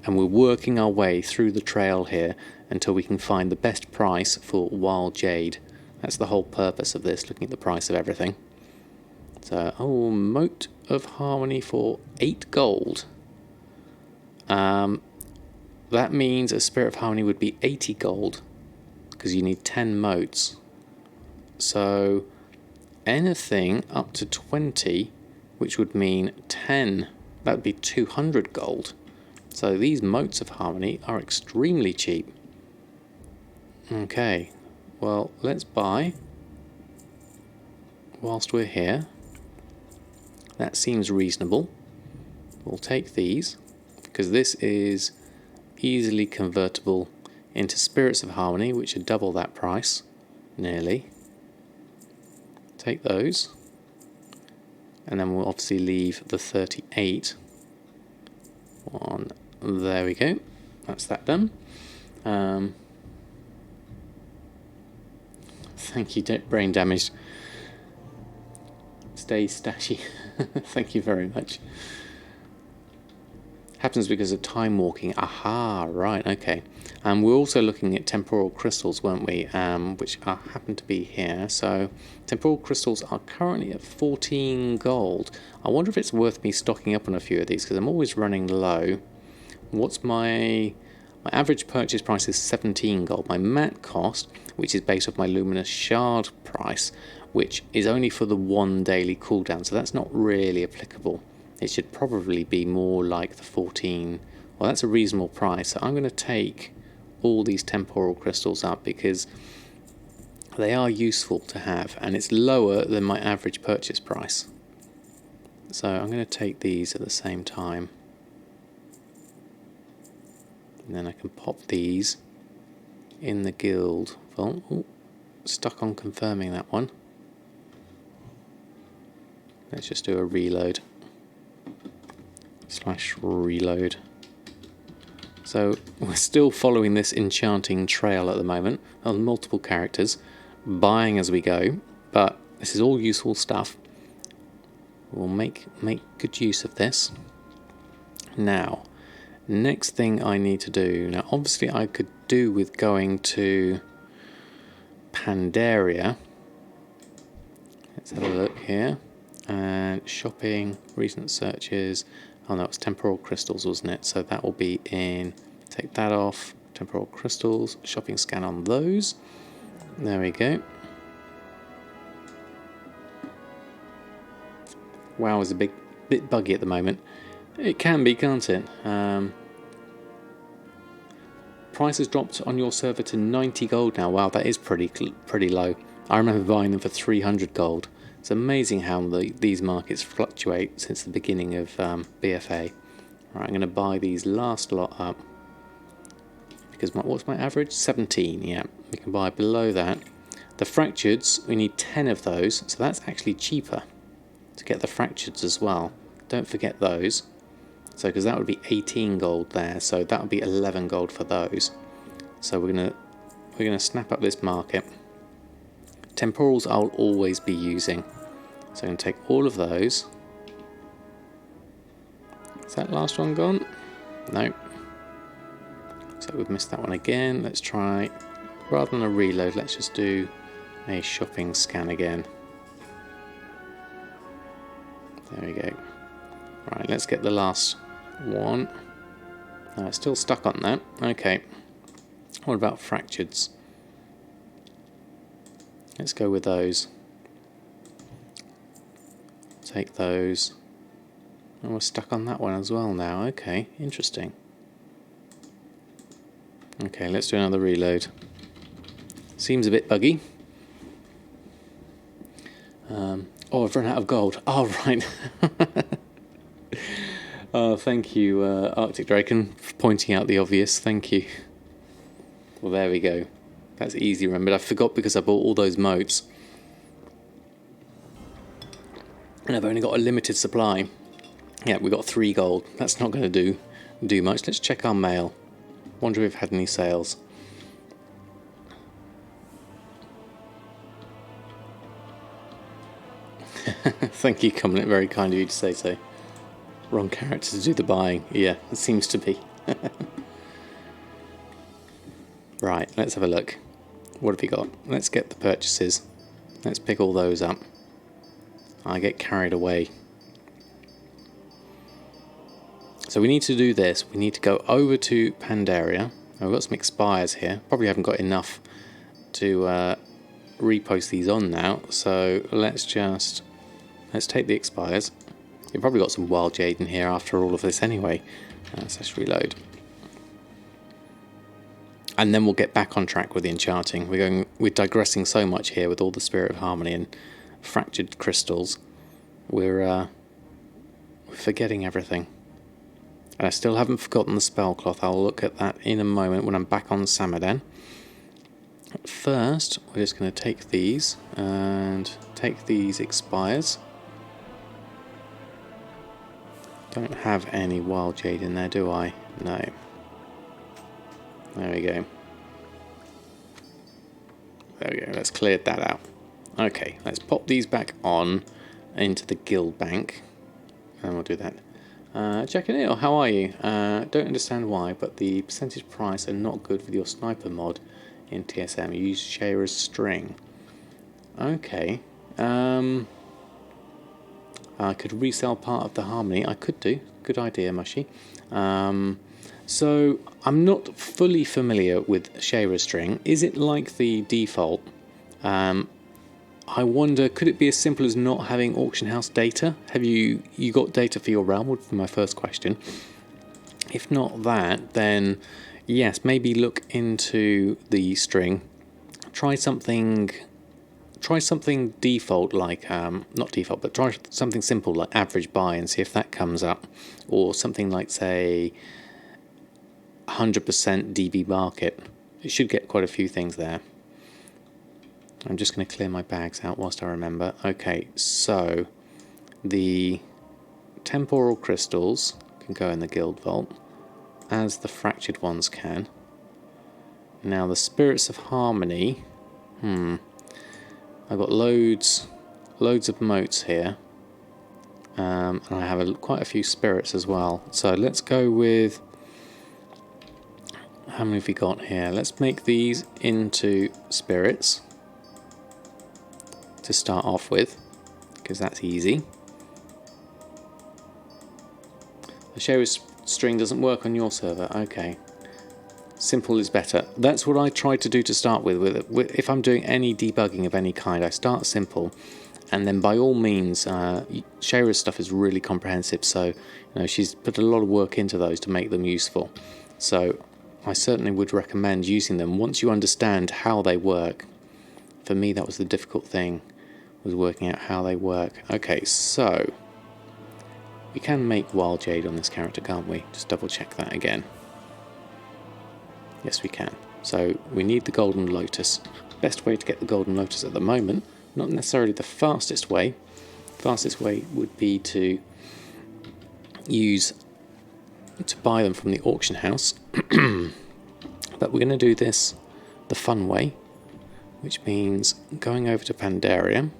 And we're working our way through the trail here until we can find the best price for Wild Jade. That's the whole purpose of this, looking at the price of everything. So, oh, Mote of Harmony for 8 gold. That means a Spirit of Harmony would be 80 gold, because you need 10 motes. So, anything up to 20, which would mean 10, that would be 200 gold. So these Motes of Harmony are extremely cheap. Okay, well, let's buy whilst we're here. That seems reasonable. We'll take these, because this is easily convertible into Spirits of Harmony, which are double that price, nearly. Take those, and then we'll obviously leave the 38 on. There we go, that's that done. Thank you, brain damaged. Stay stashy. Thank you very much. Happens because of time walking. Aha, right, okay. We're also looking at temporal crystals, weren't we? Which happen to be here. So temporal crystals are currently at 14 gold. I wonder if it's worth me stocking up on a few of these, because I'm always running low. What's my average purchase price is 17 gold. My mat cost, which is based off my luminous shard price, which is only for the 1 daily cooldown, so that's not really applicable. It should probably be more like the 14. Well, that's a reasonable price. So I'm going to take all these temporal crystals up because they are useful to have, and it's lower than my average purchase price. So I'm going to take these at the same time. And then I can pop these in the guild vault. Ooh, stuck on confirming that one. Let's just do a reload. /reload. So we're still following this enchanting trail at the moment on multiple characters, buying as we go, but this is all useful stuff. We'll make good use of this. Now, next thing I need to do, now obviously I could do with going to Pandaria. Let's have a look here. And shopping, recent searches. Oh no, it's temporal crystals, wasn't it? So that will be in, take that off, temporal crystals, shopping scan on those. There we go. WoW is a bit buggy at the moment. It can be, can't it? Price has dropped on your server to 90 gold now. Wow, that is pretty low. I remember buying them for 300 gold. It's amazing how these markets fluctuate since the beginning of BFA. Right, I'm going to buy these last lot up. Because what's my average? 17, yeah. We can buy below that. The fractureds, we need 10 of those, so that's actually cheaper to get the fractureds as well. Don't forget those. So, because that would be 18 gold there, so that would be 11 gold for those. So we're gonna snap up this market. Temporals I'll always be using. So I'm going to take all of those. Is that last one gone? No. So we've missed that one again. Let's try, rather than a reload, let's just do a shopping scan again. There we go. Right, let's get the last one. It's still stuck on that. Okay. What about fractureds? Let's go with those. Take those. And we're stuck on that one as well now. Okay, interesting. Okay, let's do another reload. Seems a bit buggy. Oh, I've run out of gold. Oh, right. Oh, thank you, Arctic Draken, for pointing out the obvious. Thank you. Well, there we go. That's easy remembered. I forgot because I bought all those motes. And I've only got a limited supply. Yeah, we got 3 gold. That's not going to do much. Let's check our mail. Wonder if we've had any sales. Thank you, Cumlet. Very kind of you to say so. Wrong character to do the buying. Yeah, it seems to be. Right, let's have a look. What have we got? Let's get the purchases. Let's pick all those up. I get carried away. So we need to do this. We need to go over to Pandaria. We've got some expires here. Probably haven't got enough to repost these on now. So let's take the expires. You've probably got some wild jade in here after all of this anyway. So let's reload. and then we'll get back on track with the enchanting. We're digressing so much here with all the Spirit of Harmony and fractured crystals. We're forgetting everything. And I still haven't forgotten the spell cloth. I'll look at that in a moment when I'm back on Samadan. First, we're just going to take these and take these expires. Don't have any wild jade in there, do I? No. There we go. There we go. Let's clear that out. Okay, let's pop these back on into the guild bank. And we'll do that. Jack and Neil, how are you? Don't understand why, but the percentage price are not good with your sniper mod in TSM. You use Shayra's string. Okay. I could resell part of the harmony. I could do. Good idea, Mushy. So I'm not fully familiar with Shayra's string. Is it like the default? I wonder, could it be as simple as not having auction house data? Have you got data for your realm? Would be my first question. If not that, then yes, maybe look into the string. Try something default like not default, but try something simple like average buy and see if that comes up, or something like say 100% DB market. It should get quite a few things there. I'm just going to clear my bags out whilst I remember. Okay, so the temporal crystals can go in the guild vault, as the fractured ones can. Now the spirits of harmony, I've got loads of motes here, and I have quite a few spirits as well. So let's go with, how many have we got here? Let's make these into spirits to start off with, because that's easy. The Shayra's string doesn't work on your server. Okay. Simple is better. That's what I try to do to start with. If I'm doing any debugging of any kind, I start simple, and then by all means, Shayra's stuff is really comprehensive. So, she's put a lot of work into those to make them useful. So, I certainly would recommend using them once you understand how they work. For me, that was the difficult thing, was working out how they work. Okay, so we can make wild jade on this character, can't we? Just double check that again. Yes, we can. So we need the golden lotus. Best way to get the golden lotus at the moment, not necessarily the fastest way. Fastest way would be to buy them from the auction house. But we're going to do this the fun way, which means going over to Pandaria.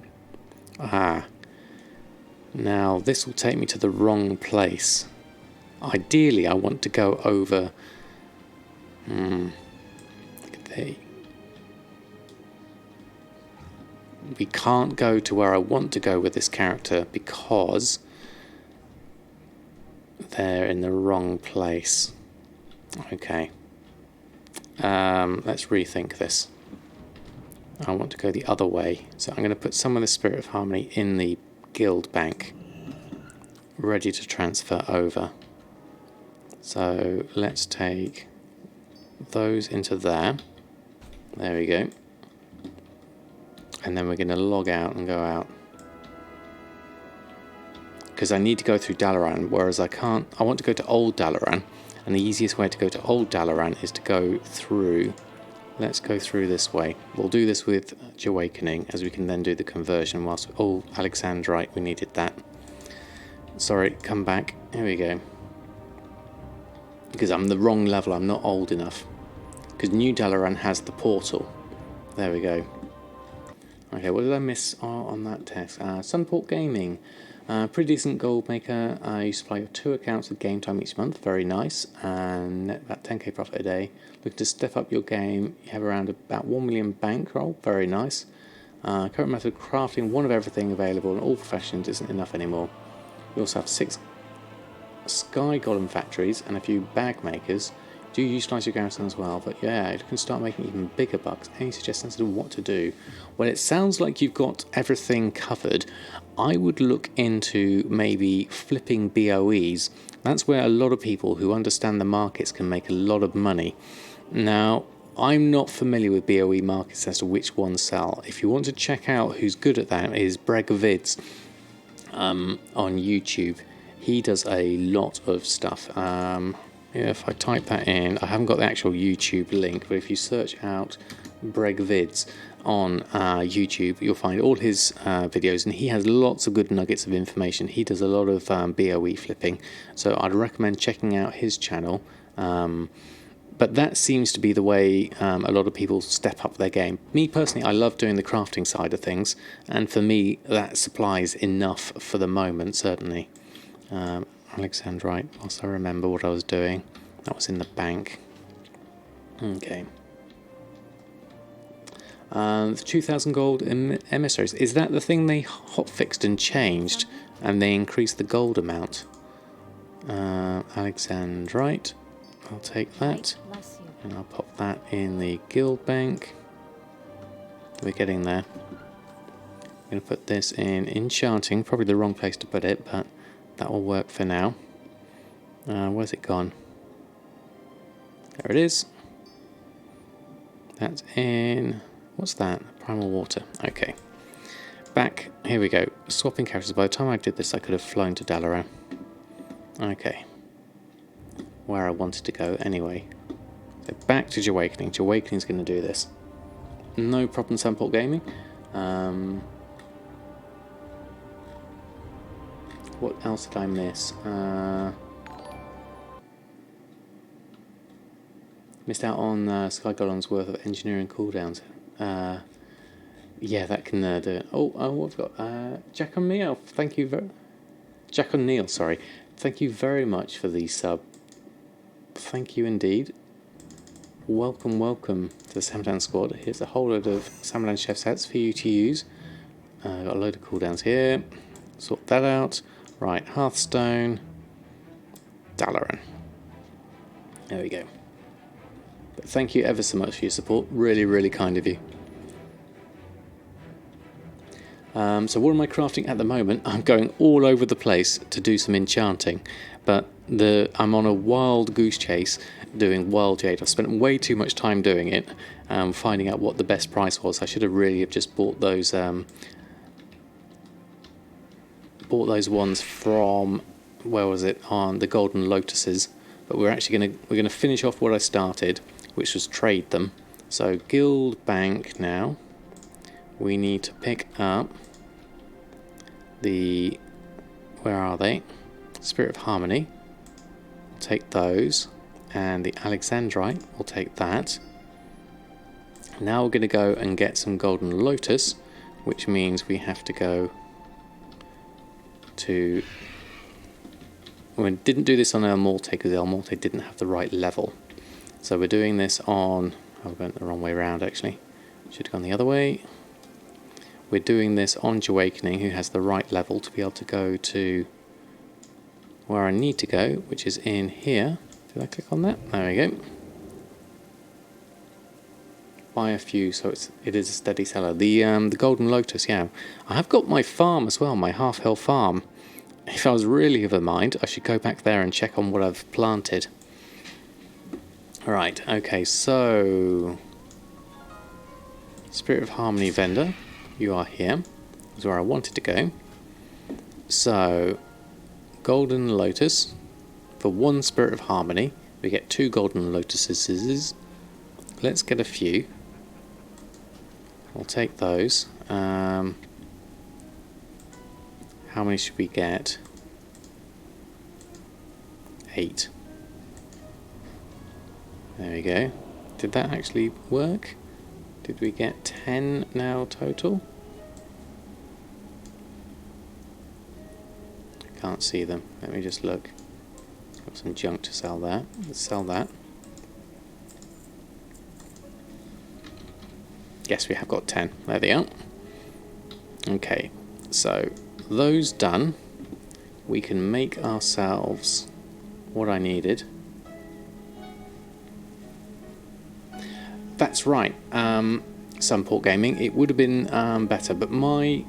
Now this will take me to the wrong place. Ideally, I want to go over. We can't go to where I want to go with this character because they're in the wrong place. Okay. Let's rethink this. I want to go the other way, so I'm going to put some of the Spirit of Harmony in the guild bank, ready to transfer over. So let's take those into there. There we go. And then we're going to log out and go out, because I need to go through Dalaran, whereas I can't. I want to go to Old Dalaran, and the easiest way to go to Old Dalaran is to go through. Let's go through this way. We'll do this with Awakening, as we can then do the conversion whilst... Oh, Alexandrite, we needed that. Sorry, come back. Here we go. Because I'm the wrong level, I'm not old enough. Because New Dalaran has the portal. There we go. Okay, what did I miss on that test? Sunport Gaming. Pretty decent gold maker. You supply your 2 accounts with game time each month. Very nice. And net about 10k profit a day. Looking to step up your game. You have around about 1 million bankroll. Very nice. Current method of crafting one of everything available in all professions isn't enough anymore. We also have 6 sky golem factories and a few bag makers. Do utilise your garrison as well, but yeah, you can start making even bigger bucks. Any suggestions on what to do? Well, it sounds like you've got everything covered. I would look into maybe flipping BOEs. That's where a lot of people who understand the markets can make a lot of money. Now, I'm not familiar with BOE markets as to which ones sell. If you want to check out who's good at that, is Bregavids on YouTube. He does a lot of stuff. Yeah, if I type that in, I haven't got the actual YouTube link, but if you search out Bregavids on YouTube, you'll find all his videos, and he has lots of good nuggets of information. He does a lot of BOE flipping, so I'd recommend checking out his channel. But that seems to be the way a lot of people step up their game. Me personally, I love doing the crafting side of things, and for me, that supplies enough for the moment, certainly. Alexandrite, whilst I remember what I was doing. That was in the bank. Okay. 2,000 gold emissaries. Is that the thing they hotfixed and changed, and they increased the gold amount? Alexandrite. I'll take that. And I'll pop that in the guild bank. We're getting there. I'm going to put this in enchanting. Probably the wrong place to put it, but that will work for now. Where's it gone? There it is. That's in... What's that? Primal water. Okay. Back. Here we go. Swapping characters. By the time I did this, I could have flown to Dalaran. Okay. Where I wanted to go anyway. So back to Goldmaking. Goldmaking's going to do this. No problem, Sunport Gaming. What else did I miss? Missed out on Sky Golem's worth of engineering cooldowns. Yeah, that can do it. Oh, what have we got? Jack O'Neill, thank you very... Jack O'Neill, sorry. Thank you very much for the sub. Thank you indeed. Welcome, welcome to the Samadan squad. Here's a whole load of Samadan chef sets for you to use. Got a load of cooldowns here. Sort that out. Right, Hearthstone. Dalaran. There we go. But thank you ever so much for your support. Really, really kind of you. So what am I crafting at the moment? I'm going all over the place to do some enchanting, but I'm on a wild goose chase doing wild jade. I've spent way too much time doing it, finding out what the best price was. I should have really have just bought those ones from, where was it, on the Golden Lotuses. But we're actually gonna finish off what I started, which was trade them. So guild bank now. We need to pick up the, where are they? Spirit of Harmony. We'll take those, and the Alexandrite, we'll take that. Now we're going to go and get some Golden Lotus, which means we have to go to... We didn't do this on El Morte because El Morte didn't have the right level. So we're doing this on... Oh, we went the wrong way around actually. Should have gone the other way. We're doing this on Goldmaking, who has the right level to be able to go to where I need to go, which is in here. Did I click on that? There we go. Buy a few, so it is a steady seller. The Golden Lotus, yeah. I have got my farm as well, my half hill farm. If I was really of a mind, I should go back there and check on what I've planted. Right, okay, so Spirit of Harmony vendor, you are here. That's where I wanted to go. So Golden Lotus for 1 Spirit of Harmony. We get 2 Golden Lotuses. Let's get a few. I'll take those. How many should we get? 8. There we go. Did that actually work? Did we get 10 now total? I can't see them. Let me just look. Got some junk to sell there. Let's sell that. Yes, we have got 10. There they are. Okay, so those done. We can make ourselves what I needed. That's right, Sunport Gaming. It would have been better, but my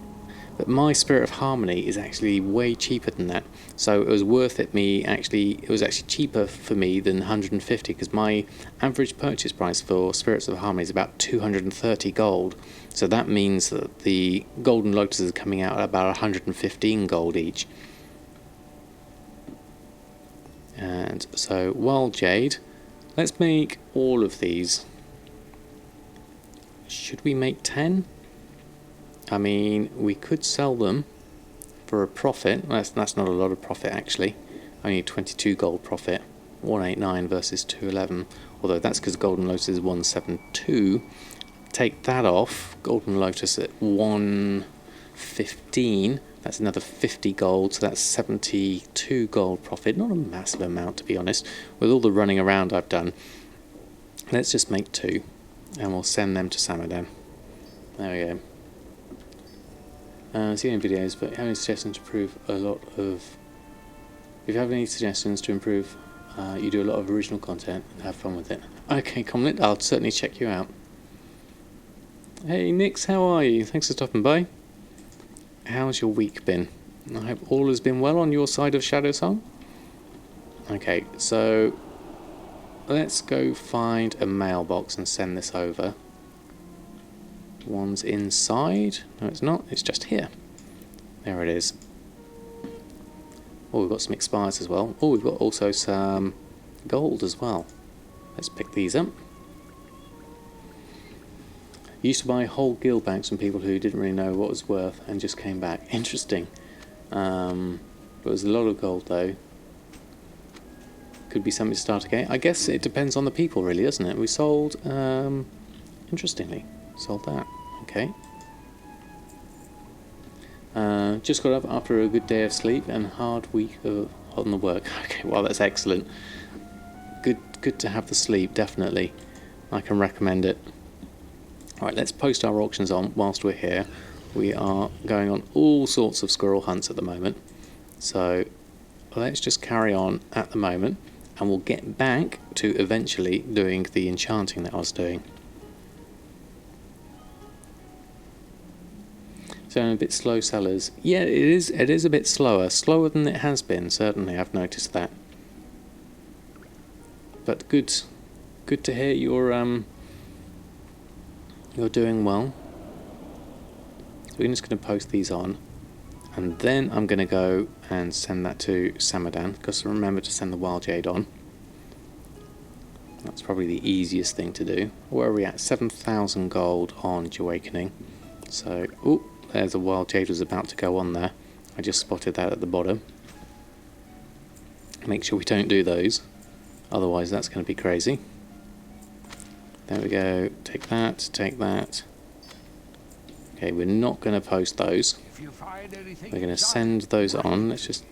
But my Spirit of Harmony is actually way cheaper than that. So it was worth it it was actually cheaper for me than 150, because my average purchase price for Spirits of Harmony is about 230 gold. So that means that the Golden Lotuses are coming out at about 115 gold each. And so Wild Jade, let's make all of these. Should we make 10? I mean, we could sell them for a profit. That's not a lot of profit actually. Only 22 gold profit. 189 versus 211. Although that's because Golden Lotus is 172. Take that off. Golden Lotus at 115. That's another 50 gold. So that's 72 gold profit. Not a massive amount, to be honest. With all the running around I've done. Let's just make 2. And we'll send them to Samadan. There we go. See any videos, but have any suggestions to improve a lot of... If you have any suggestions to improve, you do a lot of original content and have fun with it. Okay, comment. I'll certainly check you out. Hey Nix, how are you? Thanks for stopping by. How's your week been? I hope all has been well on your side of Shadow Song. Okay, so let's go find a mailbox and send this over. One's inside. No, it's not. It's just here. There it is. Oh, we've got some expires as well. Oh, we've got also some gold as well. Let's pick these up. Used to buy whole guild banks from people who didn't really know what it was worth and just came back. Interesting. But there's a lot of gold though. Could be something to start again. I guess it depends on the people really, doesn't it? We sold, interestingly, sold that. Okay. Just got up after a good day of sleep and hard week on the work. Okay, well that's excellent. Good to have the sleep, definitely. I can recommend it. Alright, let's post our auctions on whilst we're here. We are going on all sorts of squirrel hunts at the moment. So let's just carry on at the moment and we'll get back to eventually doing the enchanting that I was doing. So a bit slow sellers. Yeah, it is a bit slower than it has been, certainly. I've noticed that. But good to hear you're doing well. So we're just going to post these on, and then I'm going to go and send that to Samadan, because remember to send the Wild Jade on. That's probably the easiest thing to do. Where are we at? 7,000 gold on Awakening. So, oh, there's a Wild Jade was about to go on there. I just spotted that at the bottom. Make sure we don't do those, otherwise that's going to be crazy. There we go, take that, take that. Okay, we're not going to post those. We're going to send those on. Let's just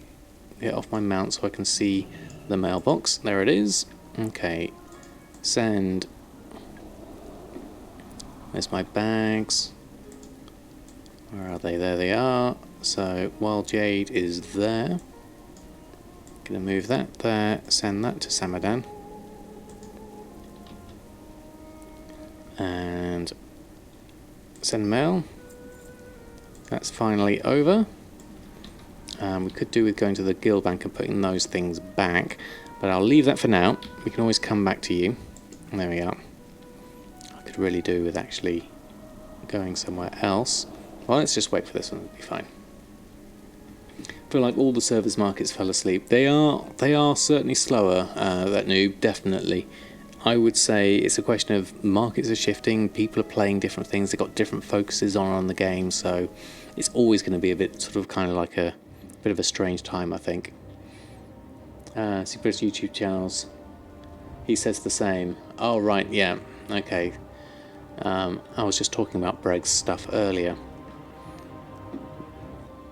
get off my mount so I can see the mailbox. There it is. Okay, send. There's my bags. Where are they? There they are. So, Wild Jade is there. Going to move that there, send that to Samadan. And send mail. That's finally over. We could do with going to the guild bank and putting those things back, but I'll leave that for now. We can always come back to you. And there we are. I could really do with actually going somewhere else. Well, let's just wait for this one. It'll be fine. I feel like all the service markets fell asleep. They are certainly slower. That noob, definitely. I would say it's a question of markets are shifting, people are playing different things, they've got different focuses on the game, so it's always going to be a bit sort of kind of like a bit of a strange time, I think. Secret YouTube channels, he says the same. Oh right, yeah, okay. I was just talking about Breg's stuff earlier.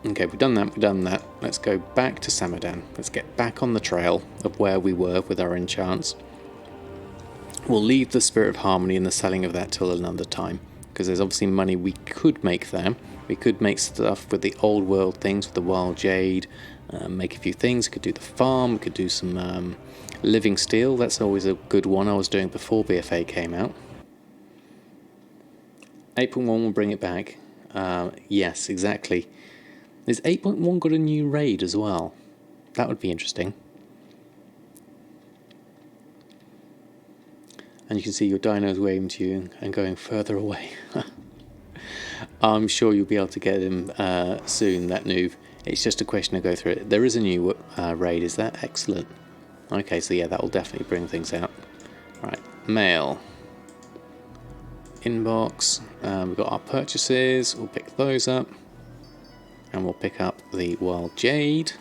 Okay, we've done that. Let's go back to Samadan. Let's get back on the trail of where we were with our enchants. We'll leave the Spirit of Harmony and the selling of that till another time, because there's obviously money we could make there. We could make stuff with the old world things, with the Wild Jade, make a few things. We could do the farm, we could do some living steel. That's always a good one I was doing before BFA came out. April 1 will bring it back. Yes, exactly. Is 8.1 got a new raid as well? That would be interesting. And you can see your dinos waving to you and going further away. I'm sure you'll be able to get him soon, that noob. It's just a question to go through it. There is a new raid, is that? Excellent. Okay, so yeah, that will definitely bring things out. Right, mail. Inbox. We've got our purchases. We'll pick those up. And we'll pick up the Wild Jade.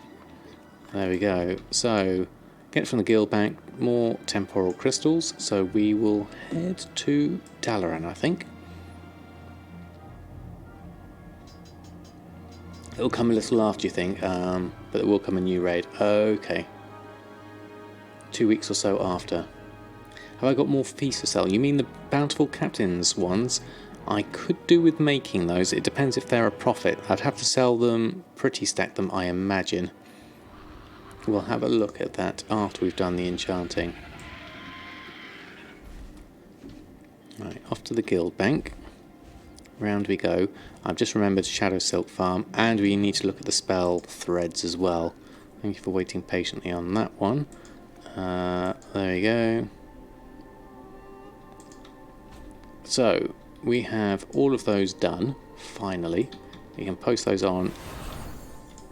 There we go. So, get from the guild bank more temporal crystals. So we will head to Dalaran, I think. It'll come a little after, you think, but it will come a new raid. Okay. 2 weeks or so after. Have I got more feasts to sell? You mean the Bountiful Captains ones? I could do with making those. It depends if they're a profit. I'd have to sell them, pretty stack them, I imagine. We'll have a look at that after we've done the enchanting. Right, off to the guild bank. Round we go. I've just remembered Shadow Silk Farm, and we need to look at the spell threads as well. Thank you for waiting patiently on that one. There we go. So, we have all of those done, finally. We can post those on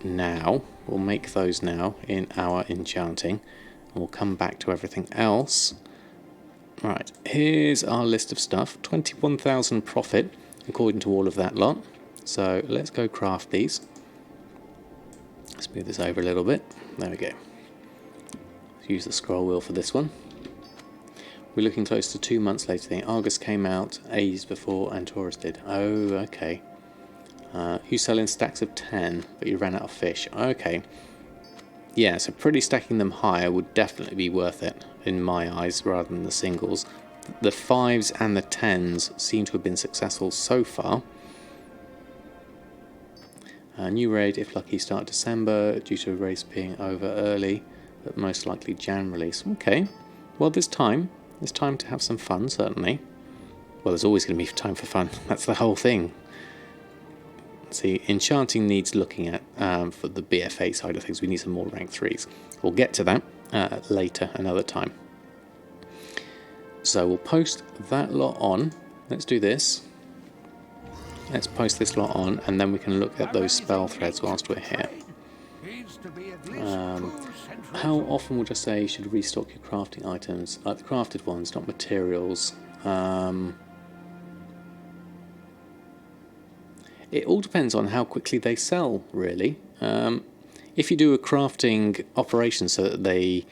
now. We'll make those now in our enchanting. And we'll come back to everything else. Right, here's our list of stuff. 21,000 profit, according to all of that lot. So, let's go craft these. Let's move this over a little bit. There we go. Let's use the scroll wheel for this one. We're looking close to 2 months later. The Argus came out ages before and Taurus did. Oh, okay. You sell in stacks of 10, but you ran out of fish. Okay. Yeah, so pretty stacking them higher would definitely be worth it, in my eyes, rather than the singles. The 5s and the 10s seem to have been successful so far. New raid, if lucky, start December, due to a race being over early, but most likely Jan release. Okay. Well, there's time. There's time to have some fun, certainly. Well, there's always going to be time for fun. That's the whole thing. See, enchanting needs looking at for the BFA side of things. We need some more rank 3s. We'll get to that later, another time. So we'll post that lot on. Let's do this. Let's post this lot on, and then we can look at those spell threads whilst we're here. How often would I say you should restock your crafting items? Like the crafted ones, not materials. It all depends on how quickly they sell, really. If you do a crafting operation so that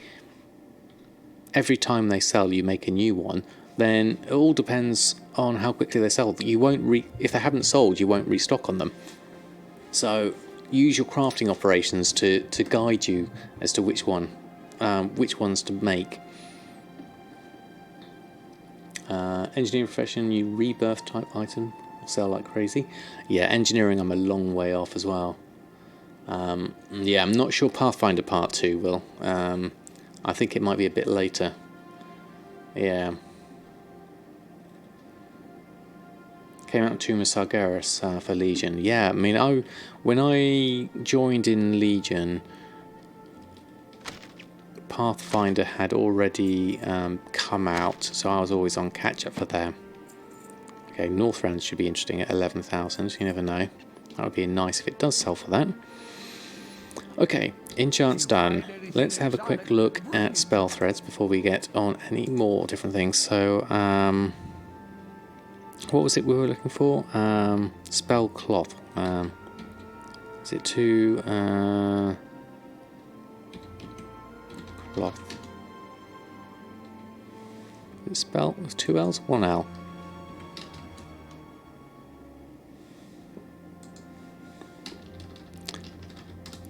every time they sell you make a new one, then it all depends on how quickly they sell. You won't if they haven't sold, you won't restock on them. So use your crafting operations to guide you as to which ones to make. Engineering profession, you rebirth type item, sell like crazy. Yeah, engineering I'm a long way off as well. Yeah, I'm not sure Pathfinder Part 2 will. I think it might be a bit later. Yeah. Came out to Sargeras for Legion. Yeah, I mean, when I joined in Legion, Pathfinder had already come out, so I was always on catch-up for there. Okay, Northrend should be interesting at 11,000, you never know. That would be nice if it does sell for that. Okay, enchant's done. Let's have a quick look at spell threads before we get on any more different things. So, what was it we were looking for? Spell cloth. Is it two cloth? Is it spell with 2 L's, 1 L?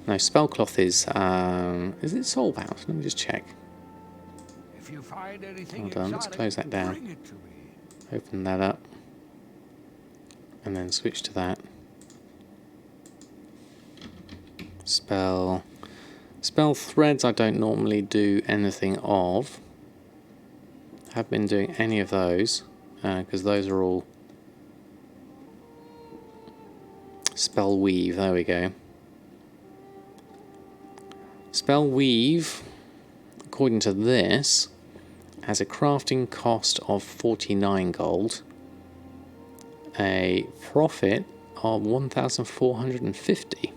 No, spellcloth is it soulbound? Let me just check. If you find anything Hold on, let's close that down. bring it to me. Open that up. And then switch to that. Spell threads I don't normally do anything of. Have been doing any of those, because those are all spell weave, there we go. Spell Weave, according to this, has a crafting cost of 49 gold, a profit of 1,450,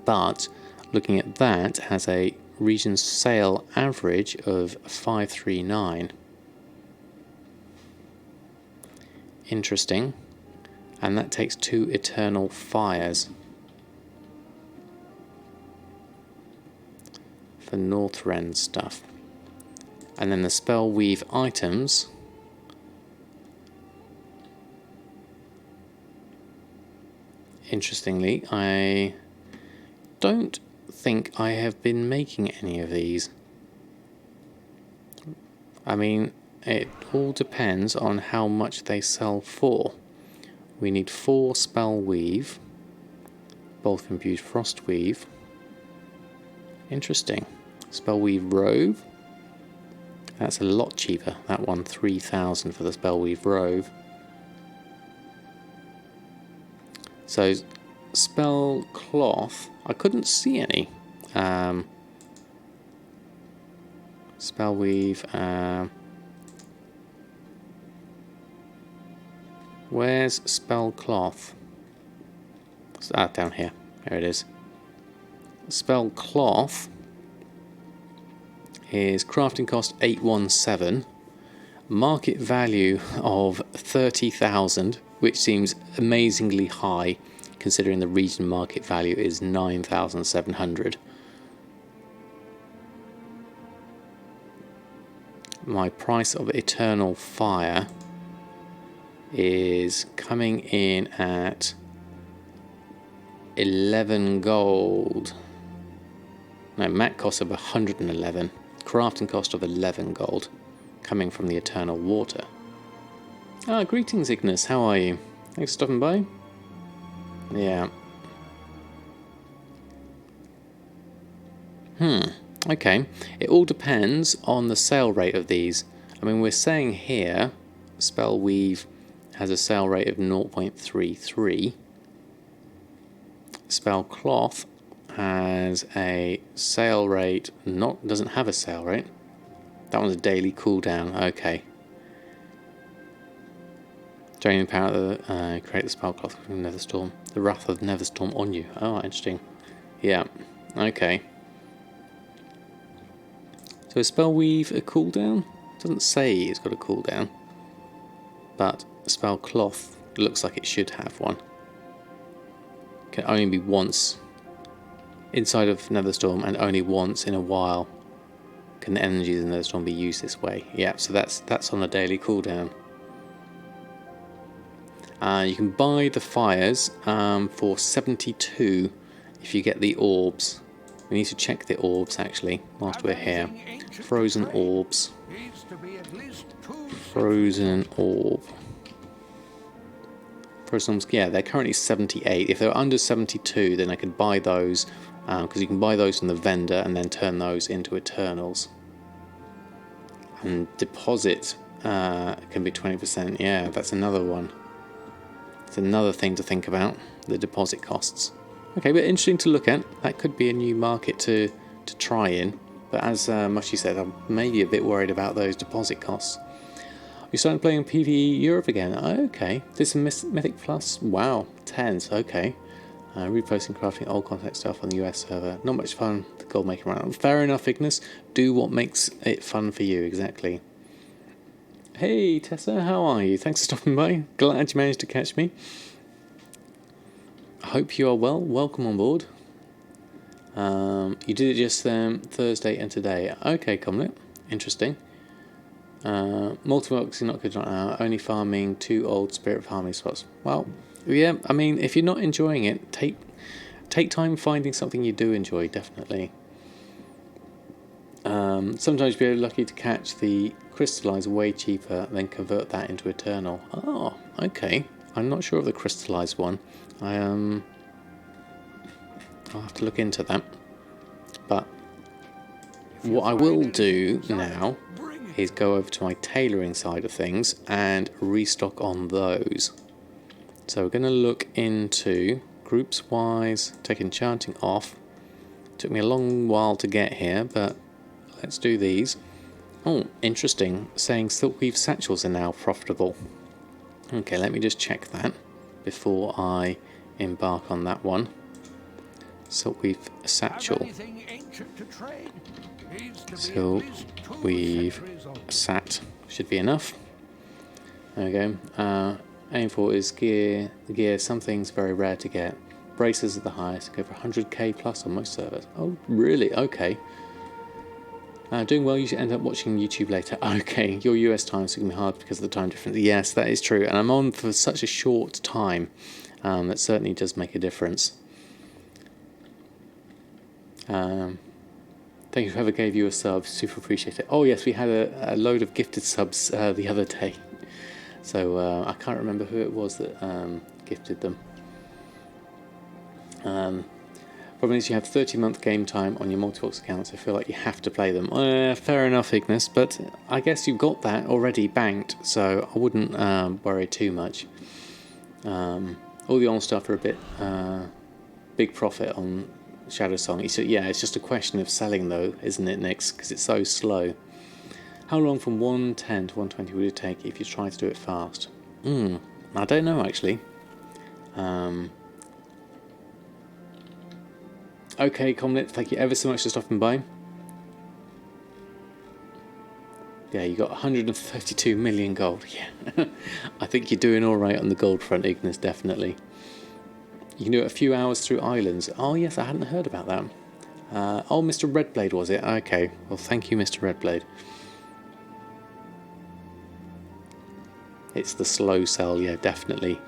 but looking at that has a region sale average of 539. Interesting. And that takes 2 Eternal Fires for Northrend stuff. And then the Spell Weave items interestingly, I don't think I have been making any of these. I mean, it all depends on how much they sell for. We need 4 Spell Weave, both imbued Frost Weave. Interesting. Spell Weave Robe. That's a lot cheaper. That one, 3,000 for the Spell Weave Robe. So, Spell Cloth, I couldn't see any. Spell Weave, where's Spell Cloth? Down here. There it is. Spell Cloth is crafting cost 817, market value of 30,000, which seems amazingly high considering the region market value is 9,700. My price of Eternal Fire is coming in at 11 gold. No, mat cost of 111. Crafting cost of 11 gold. Coming from the Eternal Water. Ah, greetings Ignis, how are you? Thanks for stopping by. Yeah. Okay. It all depends on the sale rate of these. I mean, we're saying here, Spell Weave has a sale rate of 0.33. Spell Cloth has a sale rate, doesn't have a sale rate. That one's a daily cooldown. Okay. Draining power to create the Spell Cloth from Netherstorm. The Wrath of Netherstorm on you. Oh, interesting. Yeah. Okay. So is Spell Weave a cooldown? Doesn't say it's got a cooldown, but Spell Cloth looks like it should have one. Can only be once inside of Netherstorm, and only once in a while can the energies of Netherstorm be used this way. Yeah, so that's on a daily cooldown. You can buy the fires for 72 if you get the orbs. We need to check the orbs actually whilst we're here. Frozen orbs. Frozen orb. Frozen orbs, yeah, they're currently 78. If they're under 72, then I could buy those, because you can buy those from the vendor and then turn those into Eternals. And deposit can be 20%. Yeah, that's another one. It's another thing to think about, the deposit costs. Okay, but interesting to look at. That could be a new market to try in. But as Mushy said, I'm maybe a bit worried about those deposit costs. You started playing PvE Europe again. Oh, okay. Did some Mythic Plus. Wow, 10s. Okay. Reposting crafting old contact stuff on the US server. Not much fun. The Goldmaking round. Fair enough, Ignis. Do what makes it fun for you. Exactly. Hey, Tessa. How are you? Thanks for stopping by. Glad you managed to catch me. I hope you are well. Welcome on board. You did it just Thursday and today. Okay, Comlet. Interesting. Multi-works is not good right now. Only farming 2 old spirit farming spots. Well, yeah. I mean, if you're not enjoying it, take time finding something you do enjoy. Definitely. Sometimes you're lucky to catch the crystallize way cheaper, then convert that into Eternal. Oh, okay. I'm not sure of the crystallized one. I'll have to look into that. But what I will do now is go over to my tailoring side of things and restock on those. So we're going to look into groups wise, take enchanting off, Took me a long while to get here, but let's do these. Oh, interesting. Saying silkweave satchels are now profitable. Okay, let me just check that before I embark on that one. Silkweave satchel. Silkweave sat should be enough. There we go. Aim for is gear. Some things very rare to get. Braces are the highest. Go for 100k plus on most servers. Oh, really? Okay. Doing well, you should end up watching YouTube later. Okay, your US time is going to be hard because of the time difference. Yes, that is true. And I'm on for such a short time. That certainly does make a difference. Thank you for whoever gave you a sub. Super appreciate it. Oh, yes, we had a load of gifted subs the other day. So I can't remember who it was that gifted them. Problem is you have 30-month game time on your multi-box accounts. I feel like you have to play them. Fair enough, Ignis, but I guess you've got that already banked, so I wouldn't worry too much. All the on stuff are a bit big profit on Shadow Song. So yeah, it's just a question of selling though, isn't it, Nix? Because it's so slow. How long from 110 to 120 would it take if you try to do it fast? I don't know actually. Okay, Comlit, thank you ever so much for stopping by. Yeah, you got 132 million gold. Yeah, I think you're doing all right on the gold front, Ignis, definitely. You can do it a few hours through islands. Oh yes, I hadn't heard about that. Oh, Mr. Redblade was it? Okay, well thank you, Mr. Redblade. It's the slow sell, yeah, definitely.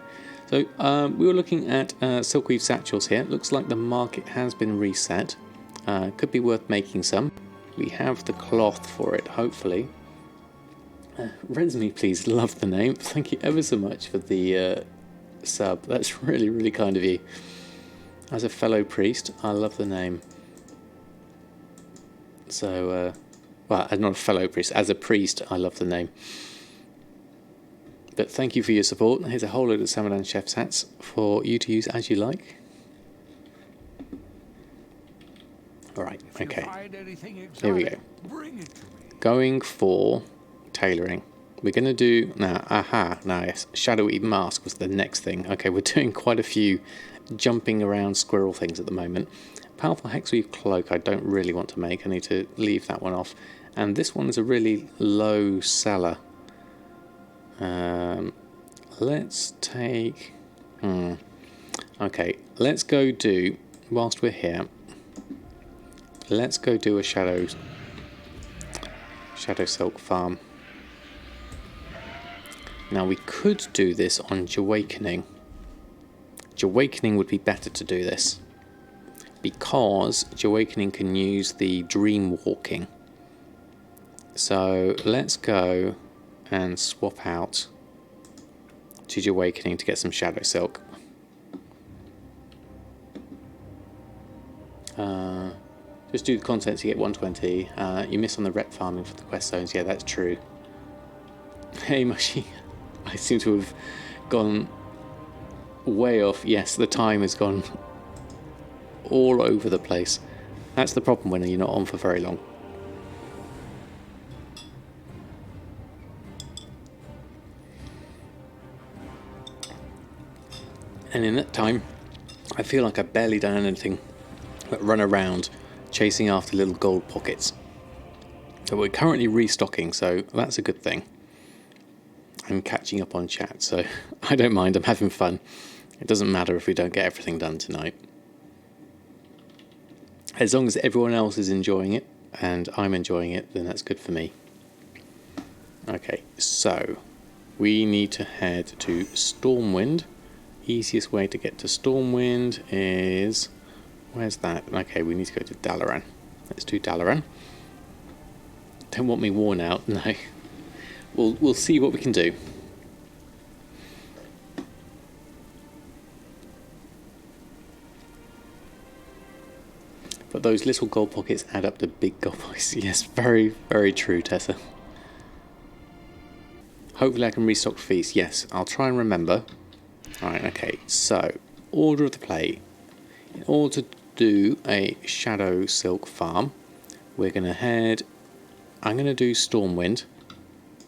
So we were looking at silkweave satchels here. Looks like the market has been reset. Could be worth making some. We have the cloth for it, hopefully. Resme, please, love the name. Thank you ever so much for the sub. That's really, really kind of you. As a fellow priest, I love the name. So, well, as not a fellow priest, as a priest, I love the name. But thank you for your support. Here's a whole load of Samadan chef's hats for you to use as you like. Alright, okay. Here we go. Going for tailoring. We're going to do... yes. Shadowy Mask was the next thing. Okay, we're doing quite a few jumping around squirrel things at the moment. Powerful Hexweave Cloak I don't really want to make. I need to leave that one off. And this one is a really low seller. Let's take... Okay, let's go do, whilst we're here, let's go do a Shadow Silk farm. Now we could do this on Awakening. Awakening would be better to do this, because Awakening can use the Dream Walking. So let's go and swap out to Awakening to get some Shadow Silk. Just do the contents, you get 120. You miss on the rep farming for the quest zones. Yeah, that's true. Hey, Mushy. I seem to have gone way off. Yes, the time has gone all over the place. That's the problem when you're not on for very long. And in that time, I feel like I've barely done anything but run around chasing after little gold pockets. So we're currently restocking, so that's a good thing. I'm catching up on chat, so I don't mind, I'm having fun. It doesn't matter if we don't get everything done tonight. As long as everyone else is enjoying it, and I'm enjoying it, then that's good for me. Okay, so we need to head to Stormwind. Easiest way to get to Stormwind is... Where's that? Okay, we need to go to Dalaran. Let's do Dalaran. Don't want me worn out, no. We'll see what we can do. But those little gold pockets add up to big gold pockets. Yes, very, very true, Tessa. Hopefully I can restock Feast. Yes, I'll try and remember. Alright, okay, so, order of the play. In order to do a shadow silk farm. We're going to head... I'm going to do Stormwind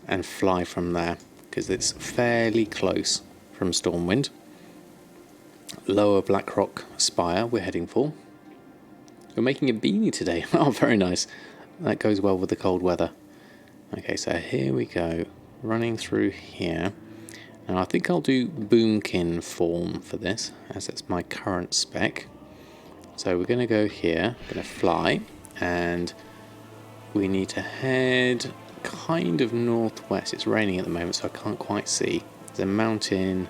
and fly from there, because it's fairly close from Stormwind. Lower Blackrock Spire we're heading for. We're making a beanie today. Oh, very nice. That goes well with the cold weather. Okay, so here we go. Running through here. Now I think I'll do Boomkin form for this, as it's my current spec. So we're going to go here, going to fly, and we need to head kind of northwest. It's raining at the moment, so I can't quite see. There's a mountain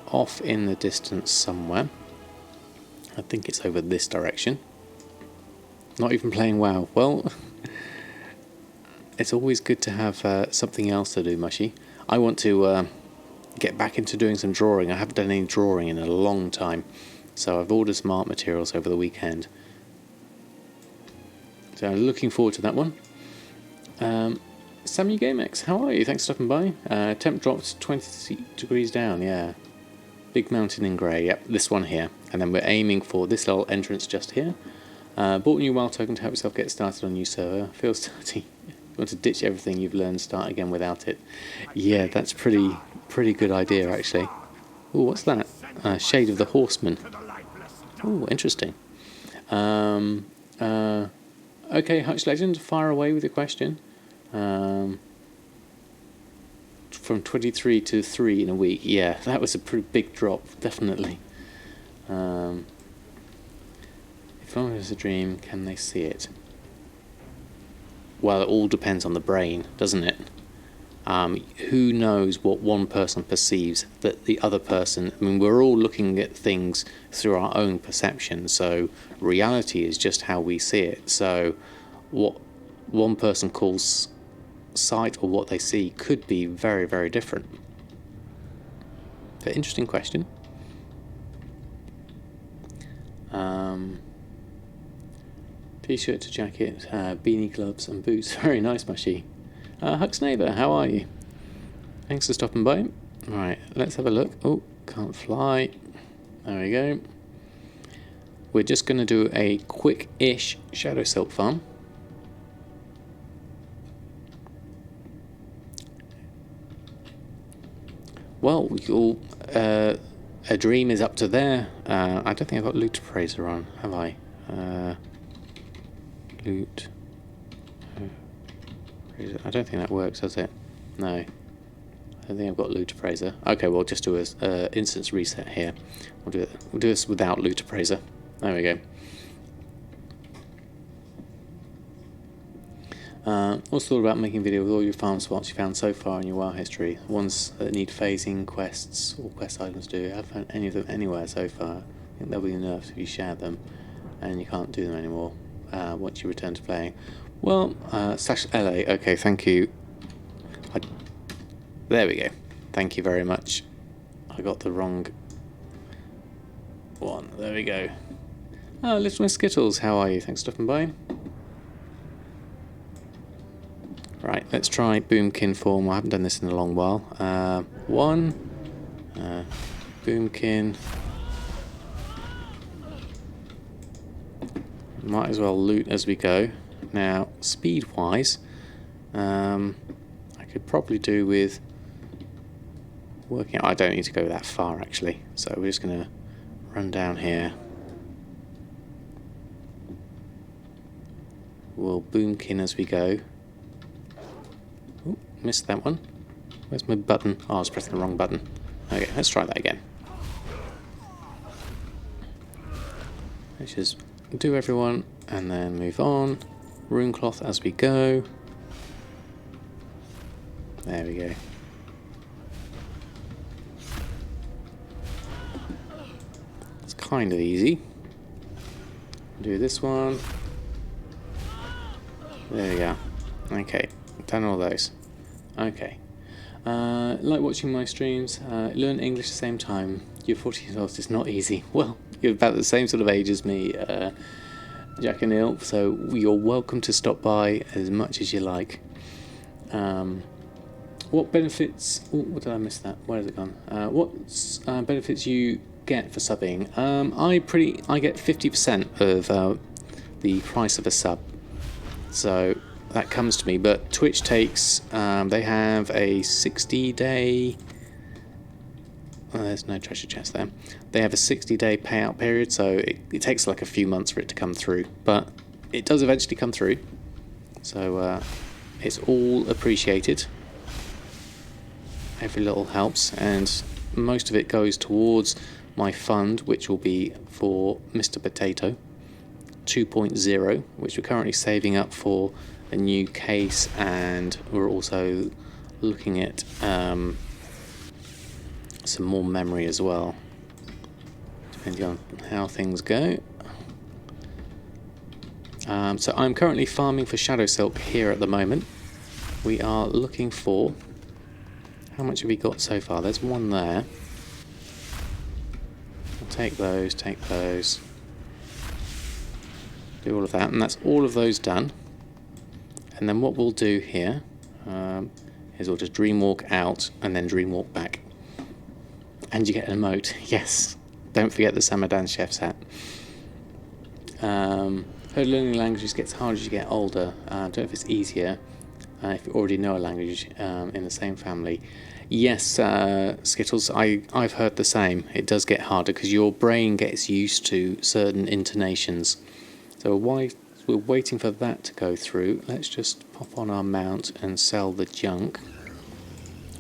off in the distance somewhere. I think it's over this direction. Not even playing WoW. Well, it's always good to have something else to do, Mushy. I want to get back into doing some drawing. I haven't done any drawing in a long time, so I've ordered some art materials over the weekend. So I'm looking forward to that one. Sammy GameX, how are you? Thanks for stopping by. Temp dropped 20 degrees down, yeah. Big mountain in grey, yep, this one here. And then we're aiming for this little entrance just here. Bought a new WoW token to help yourself get started on a new server. Feels dirty. You want to ditch everything you've learned, start again without it. Yeah, that's pretty good idea, actually. Oh, what's that? Shade of the Horseman. Oh, interesting. Okay, Hutch Legend, fire away with your question. From 23 to 3 in a week. Yeah, that was a pretty big drop, definitely. If long as it's a dream, can they see it? Well, it all depends on the brain, doesn't it? Who knows what one person perceives that the other person... I mean, we're all looking at things through our own perception, so reality is just how we see it. So what one person calls sight or what they see could be very, very different. But interesting question. T-shirt to jacket, beanie, gloves and boots. Very nice, Mushy. Huck's neighbour, how are you? Thanks for stopping by. Alright, let's have a look. Oh, can't fly. There we go. We're just going to do a quick-ish shadow silk farm. Well, a dream is up to there. I don't think I've got loot appraiser on, have I? Loot. I don't think that works, does it? No. I don't think I've got loot appraiser. Okay, we'll just do a instance reset here. We'll do this without loot appraiser. There we go. What's thought about making a video with all your farm spots you found so far in your WoW history? Ones that need phasing, quests, or quest items do. I haven't found any of them anywhere so far. I think they'll be nerfed if you share them, and you can't do them anymore once you return to playing. Well, /LA, okay, thank you. There we go. Thank you very much. I got the wrong one. There we go. Oh, Little Miss Skittles, how are you? Thanks for stopping by. Right, let's try Boomkin form. I haven't done this in a long while. Boomkin. Might as well loot as we go. Now, speed-wise, I could probably do with working out. I don't need to go that far, actually. So we're just going to run down here. We'll Boomkin as we go. Ooh, missed that one. Where's my button? Oh, I was pressing the wrong button. Okay, let's try that again. Let's just do everyone and then move on. Runecloth as we go. There we go. It's kind of easy. Do this one. There we go. Okay, done all those. Okay. Like watching my streams, learn English at the same time. You're 14 years old, it's not easy. Well, you're about the same sort of age as me, Jack and Neil, so you're welcome to stop by as much as you like. What benefits... Oh, what did I miss that? Where has it gone? What benefits you get for subbing? I get 50% of the price of a sub, so that comes to me. But Twitch takes they have a 60-day. There's no treasure chest there. They have a 60-day payout period, so it takes like a few months for it to come through, but it does eventually come through. So it's all appreciated. Every little helps, and most of it goes towards my fund, which will be for Mr. Potato 2.0, which we're currently saving up for a new case, and we're also looking at some more memory as well, depending on how things go. So I'm currently farming for Shadow Silk here at the moment. We are looking for... How much have we got so far? There's one there. I'll take those, do all of that, and that's all of those done. And then what we'll do here is we'll just dreamwalk out and then dreamwalk back. And you get an emote, yes. Don't forget the Samadan chef's hat. Heard learning languages gets harder as you get older. I don't know if it's easier if you already know a language in the same family. Yes, Skittles, I've heard the same. It does get harder because your brain gets used to certain intonations. So while we're waiting for that to go through, let's just pop on our mount and sell the junk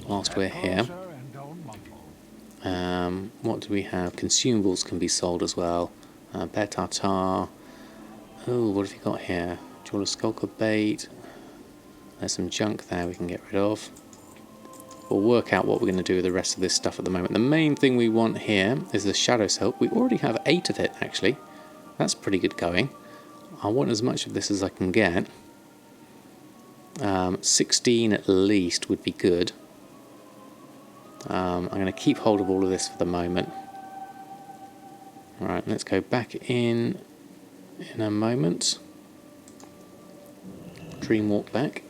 whilst we're here. What do we have? Consumables can be sold as well. Bear tartare. Oh, what have you got here? Do you want a skulker bait? There's some junk there we can get rid of. We'll work out what we're going to do with the rest of this stuff at the moment. The main thing we want here is the Shadow Silk. We already have 8 of it, actually. That's pretty good going. I want as much of this as I can get. 16 at least would be good. I'm going to keep hold of all of this for the moment. Alright, let's go back in a moment. Dreamwalk back.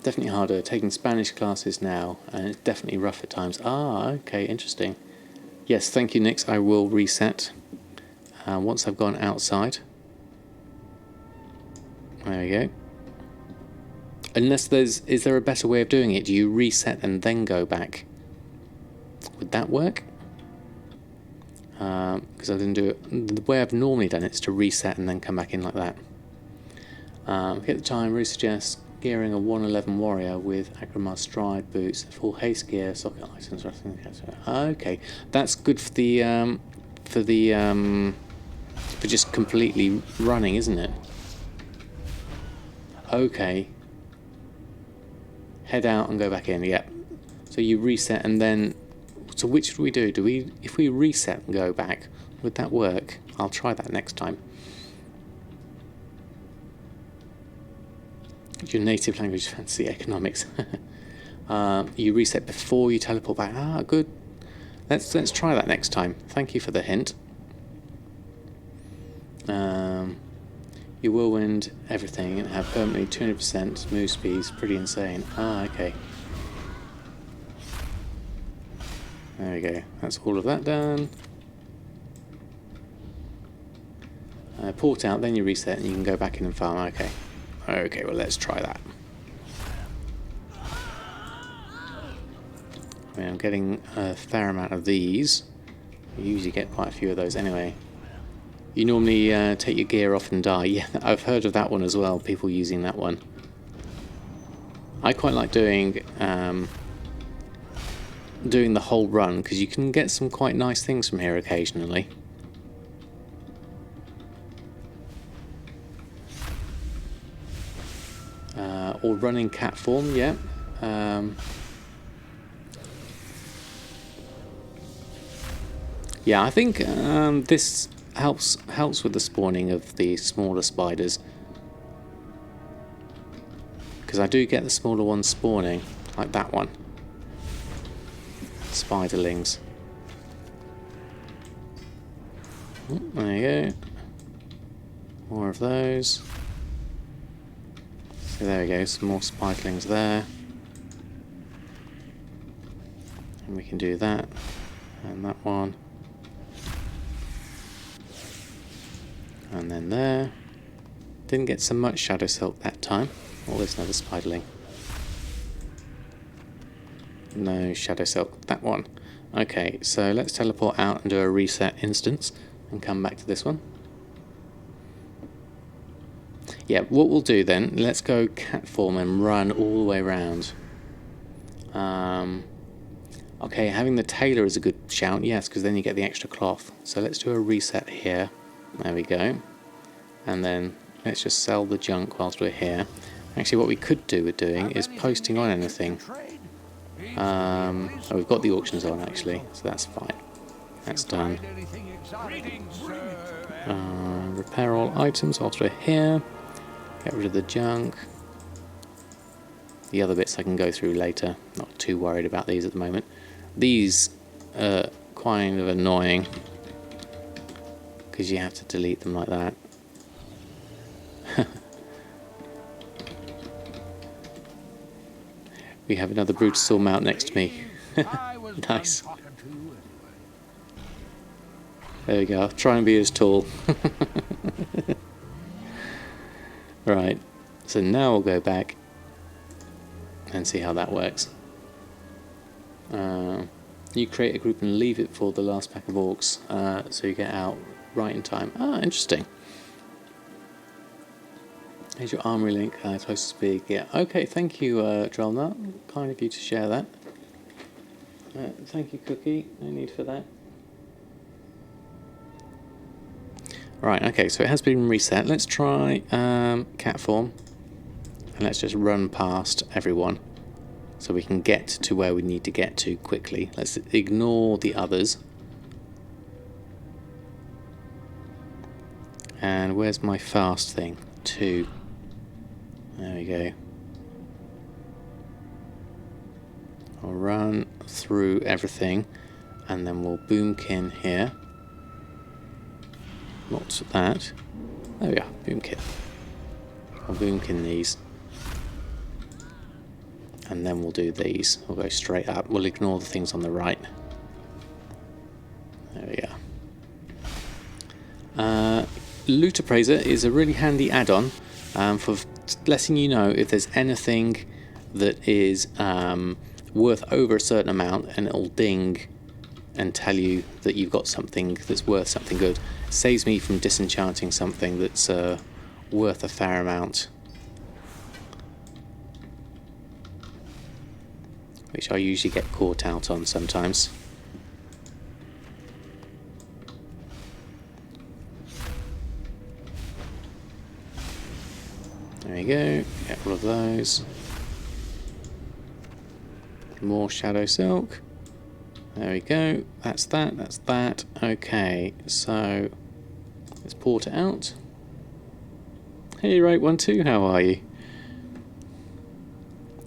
Definitely harder taking Spanish classes now, and it's definitely rough at times. Ah, okay, interesting. Yes, thank you, Nix. I will reset once I've gone outside. There we go. Unless is there a better way of doing it? Do you reset and then go back? Would that work? Because I didn't do it. The way I've normally done it is to reset and then come back in like that. At the time, really suggest gearing a 111 warrior with Agramar stride boots, full haste gear, socket items, wrestling. Okay, that's good for the for just completely running, isn't it? Okay. Head out and go back in. Yep. So you reset and then. So which do we do? If we reset and go back, would that work? I'll try that next time. Your native language, fancy economics. You reset before you teleport back. Ah, good. Let's try that next time. Thank you for the hint. You whirlwind everything and have permanently 200% move speeds. Pretty insane. Ah, okay. There we go. That's all of that done. Port out, then you reset and you can go back in and farm. Okay. Okay, well, let's try that. I mean, I'm getting a fair amount of these. You usually get quite a few of those anyway. You normally take your gear off and die. Yeah, I've heard of that one as well, people using that one. I quite like doing the whole run, because you can get some quite nice things from here occasionally. Or running cat form, yeah. Yeah, I think this helps with the spawning of the smaller spiders, because I do get the smaller ones spawning, like that one. Spiderlings. Oh, there you go. More of those. So there we go, some more spiderlings there. we can do that. And that one. And then there. Didn't get so much shadow silk that time. Oh, there's another spiderling. No shadow silk. That one. Okay, so let's teleport out and do a reset instance and come back to this one. Yeah, what we'll do then, let's go cat form and run all the way around. Okay, having the tailor is a good shout, yes, because then you get the extra cloth. So let's do a reset here. There we go. And then let's just sell the junk whilst we're here. Actually, what we could do with doing is posting on anything. Oh, we've got the auctions on actually, so that's fine. That's done. Repair all items whilst we're here. Get rid of the junk. The other bits I can go through later. Not too worried about these at the moment. These are kind of annoying because you have to delete them like that. We have another Brutusaur mount next to me. Nice. There we go. Try and be as tall. Right. So now we'll go back and see how that works. You create a group and leave it for the last pack of orcs, so you get out right in time. Ah, interesting. Here's your armory link. Twice as big. Yeah. Okay. Thank you, Drellnut. Kind of you to share that. Thank you, Cookie. No need for that. Right. Okay. So it has been reset. Let's try cat form, and let's just run past everyone, so we can get to where we need to get to quickly. Let's ignore the others. And where's my fast thing? 2. There we go. I'll run through everything and then we'll boomkin here. Lots of that. There we are, boomkin. I'll boomkin these. And then we'll do these. We'll go straight up. We'll ignore the things on the right. There we go. Loot Appraiser is a really handy add-on for letting you know if there's anything that is worth over a certain amount, and it'll ding and tell you that you've got something that's worth something good. It saves me from disenchanting something that's worth a fair amount, which I usually get caught out on sometimes. There we go, get all of those. More shadow silk. There we go, that's that, that's that. Okay, so let's port it out. Hey, right, 1-2, how are you?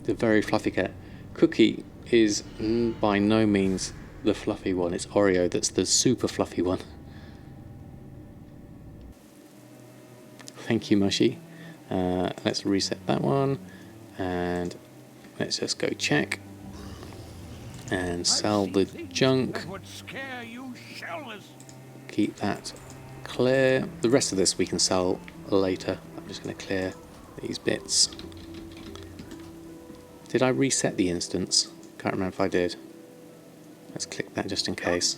The very fluffy cat. Cookie is by no means the fluffy one, it's Oreo that's the super fluffy one. Thank you, Mushy. Let's reset that one, and let's just go check and sell the junk. Keep that clear. The rest of this we can sell later. I'm just going to clear these bits. Did I reset the instance? Can't remember if I did. Let's click that just in case.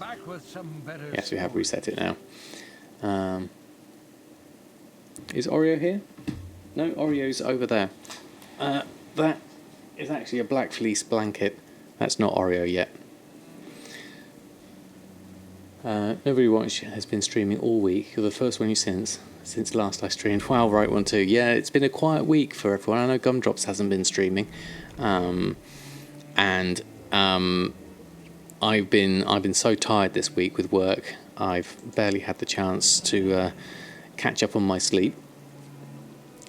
Yes, we have reset it now. Is Oreo here? No, Oreo's over there. That is actually a black fleece blanket. That's not Oreo yet. Nobody watched has been streaming all week. You're the first one since last I streamed. Wow, right, 1-2. Yeah, it's been a quiet week for everyone. I know Gumdrops hasn't been streaming, and I've been so tired this week with work. I've barely had the chance to catch up on my sleep.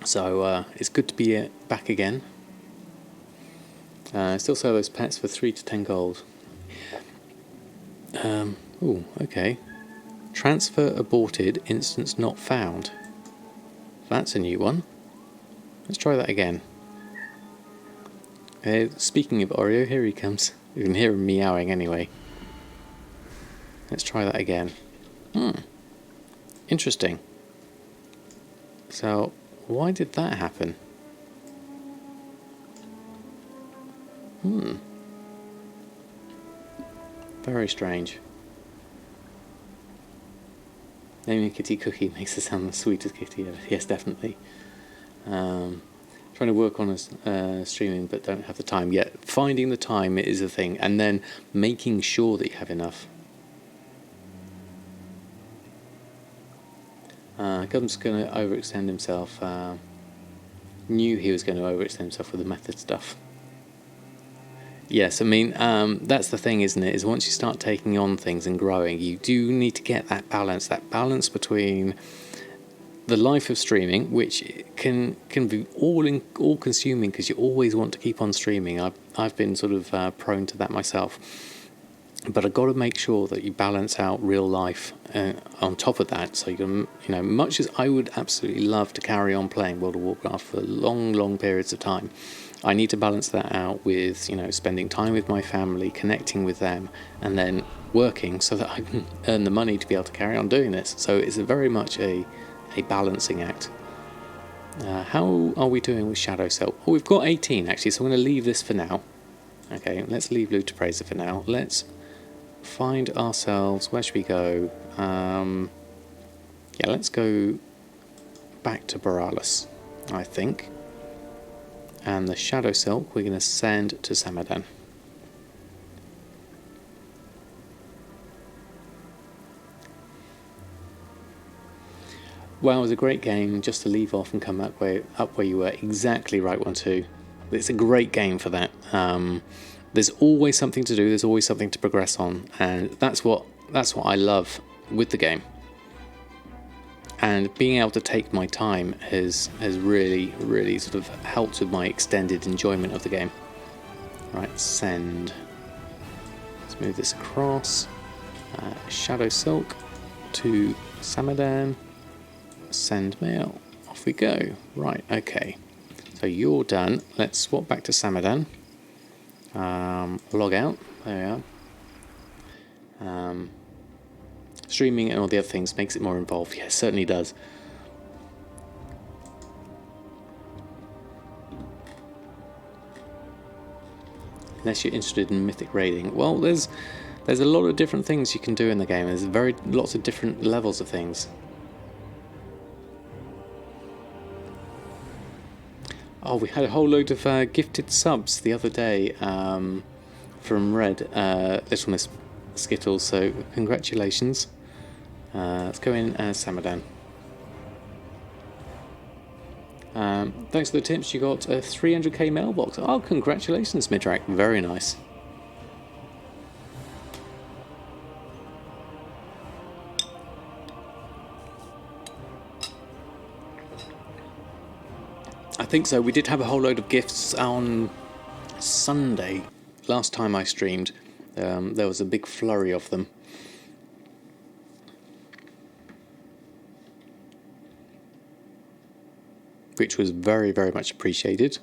So it's good to be back again. Still sell those pets for 3 to 10 gold. Oh, okay. Transfer aborted, instance not found. That's a new one. Let's try that again. Speaking of Oreo, here he comes. You can hear him meowing anyway. Let's try that again. Interesting. So, why did that happen? Very strange. Naming Kitty Cookie makes it sound the sweetest kitty ever. Yes, definitely. Trying to work on streaming, but don't have the time yet. Finding the time is a thing, and then making sure that you have enough. Gum's going to overextend himself. Knew he was going to overextend himself with the method stuff. Yes, I mean, that's the thing, isn't it? Is once you start taking on things and growing, you do need to get that balance between the life of streaming, which can be all consuming because you always want to keep on streaming. I've been sort of prone to that myself, but I've got to make sure that you balance out real life on top of that. So you can, much as I would absolutely love to carry on playing World of Warcraft for long periods of time, I need to balance that out with, spending time with my family, connecting with them, and then working so that I can earn the money to be able to carry on doing this. So it's very much a balancing act. How are we doing with Shadow Silk? Oh, we've got 18 actually, so I'm going to leave this for now. Okay, let's leave Loot Appraiser for now. Let's find ourselves, where should we go? Let's go back to Borealis, I think. And the Shadow Silk we're going to send to Samadan. Wow, it was a great game. Just to leave off and come up where you were. Exactly right, 1-2. It's a great game for that. There's always something to do. There's always something to progress on, and that's what I love with the game. And being able to take my time has really sort of helped with my extended enjoyment of the game. Right, send. Let's move this across. Shadow Silk to Samadan. Send mail. Off we go. Right, okay. So you're done. Let's swap back to Samadan. Log out. There we are. Streaming and all the other things makes it more involved. Yeah, it certainly does. Unless you're interested in mythic raiding. Well, there's a lot of different things you can do in the game. There's lots of different levels of things. Oh, we had a whole load of gifted subs the other day from Red, Little Miss Skittles, so congratulations. Let's go in as Samadan. Thanks for the tips, you got a 300k mailbox. Oh, congratulations, Midrak, very nice. I think so. We did have a whole load of gifts on Sunday. Last time I streamed, there was a big flurry of them. Which was very much appreciated.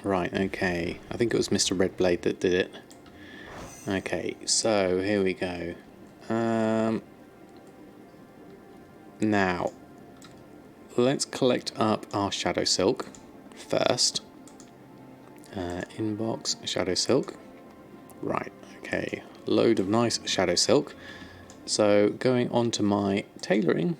Right, okay. I think it was Mr. Redblade that did it. Okay, so here we go. Now, let's collect up our Shadow Silk first. Inbox, Shadow Silk. Right, okay. Load of nice Shadow Silk. So, going on to my tailoring.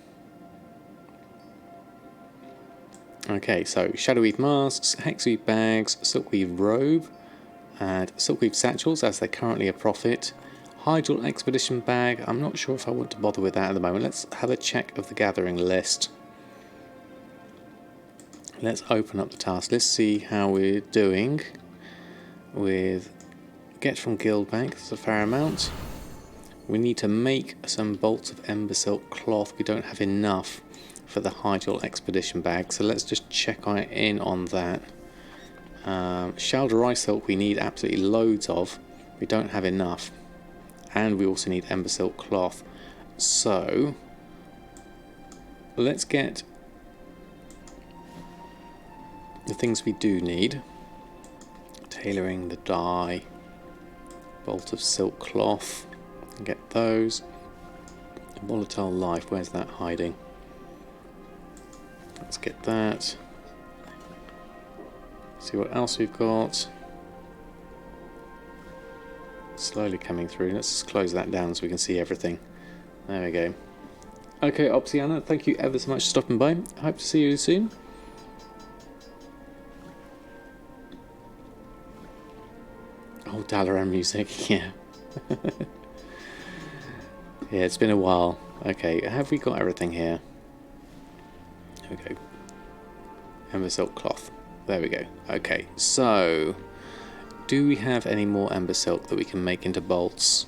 Okay, so Shadowweave masks, Hexweave bags, Silkweave robe, and Silkweave satchels as they're currently a profit. Hydral expedition bag, I'm not sure if I want to bother with that at the moment. Let's have a check of the gathering list. Let's open up the task list, see how we're doing with get from Guildbank, that's a fair amount. We need to make some bolts of Ember Silk cloth, we don't have enough for the Hydral expedition bag, so let's just check in on that. Shalderai silk we need absolutely loads of, we don't have enough, and we also need Ember Silk cloth. So let's get the things we do need. Tailoring the dye. Bolt of silk cloth. Get those. Volatile life, where's that hiding? Let's get that. See what else we've got. Slowly coming through. Let's just close that down so we can see everything. There we go. Okay, Opsiana, thank you ever so much for stopping by. Hope to see you soon. Oh, Dalaran music, yeah. Yeah, it's been a while. Okay, have we got everything here? There we go. Ember silk cloth. There we go. Okay, so do we have any more ember silk that we can make into bolts?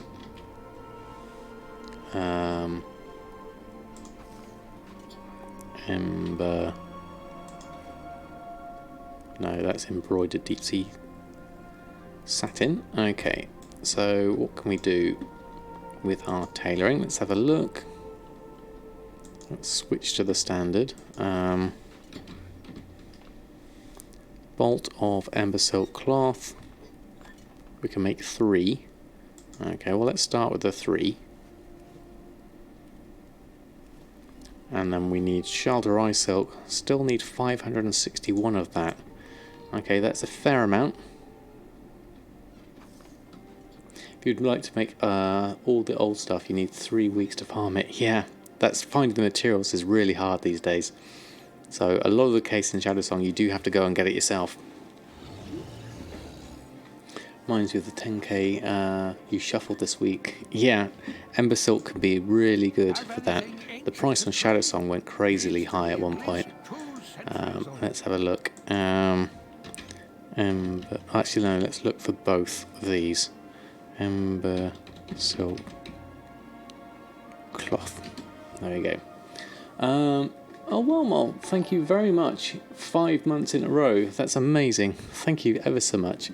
Ember. No, that's embroidered deep sea satin. Okay, so what can we do with our tailoring? Let's have a look. Let's switch to the standard. Bolt of ember silk cloth. We can make 3. Okay, well let's start with the 3. And then we need Shalderai silk. Still need 561 of that. Okay, that's a fair amount. If you'd like to make all the old stuff, you need 3 weeks to farm it. Yeah, that's finding the materials is really hard these days. So a lot of the case in Shadowsong, you do have to go and get it yourself. Reminds me of the 10k you shuffled this week. Yeah, Ember Silk can be really good for that. The price on Shadowsong went crazily high at one point. Let's have a look. Actually, no, let's look for both of these. Ember Silk Cloth. There we go. Oh, well, thank you very much. 5 months in a row. That's amazing. Thank you ever so much.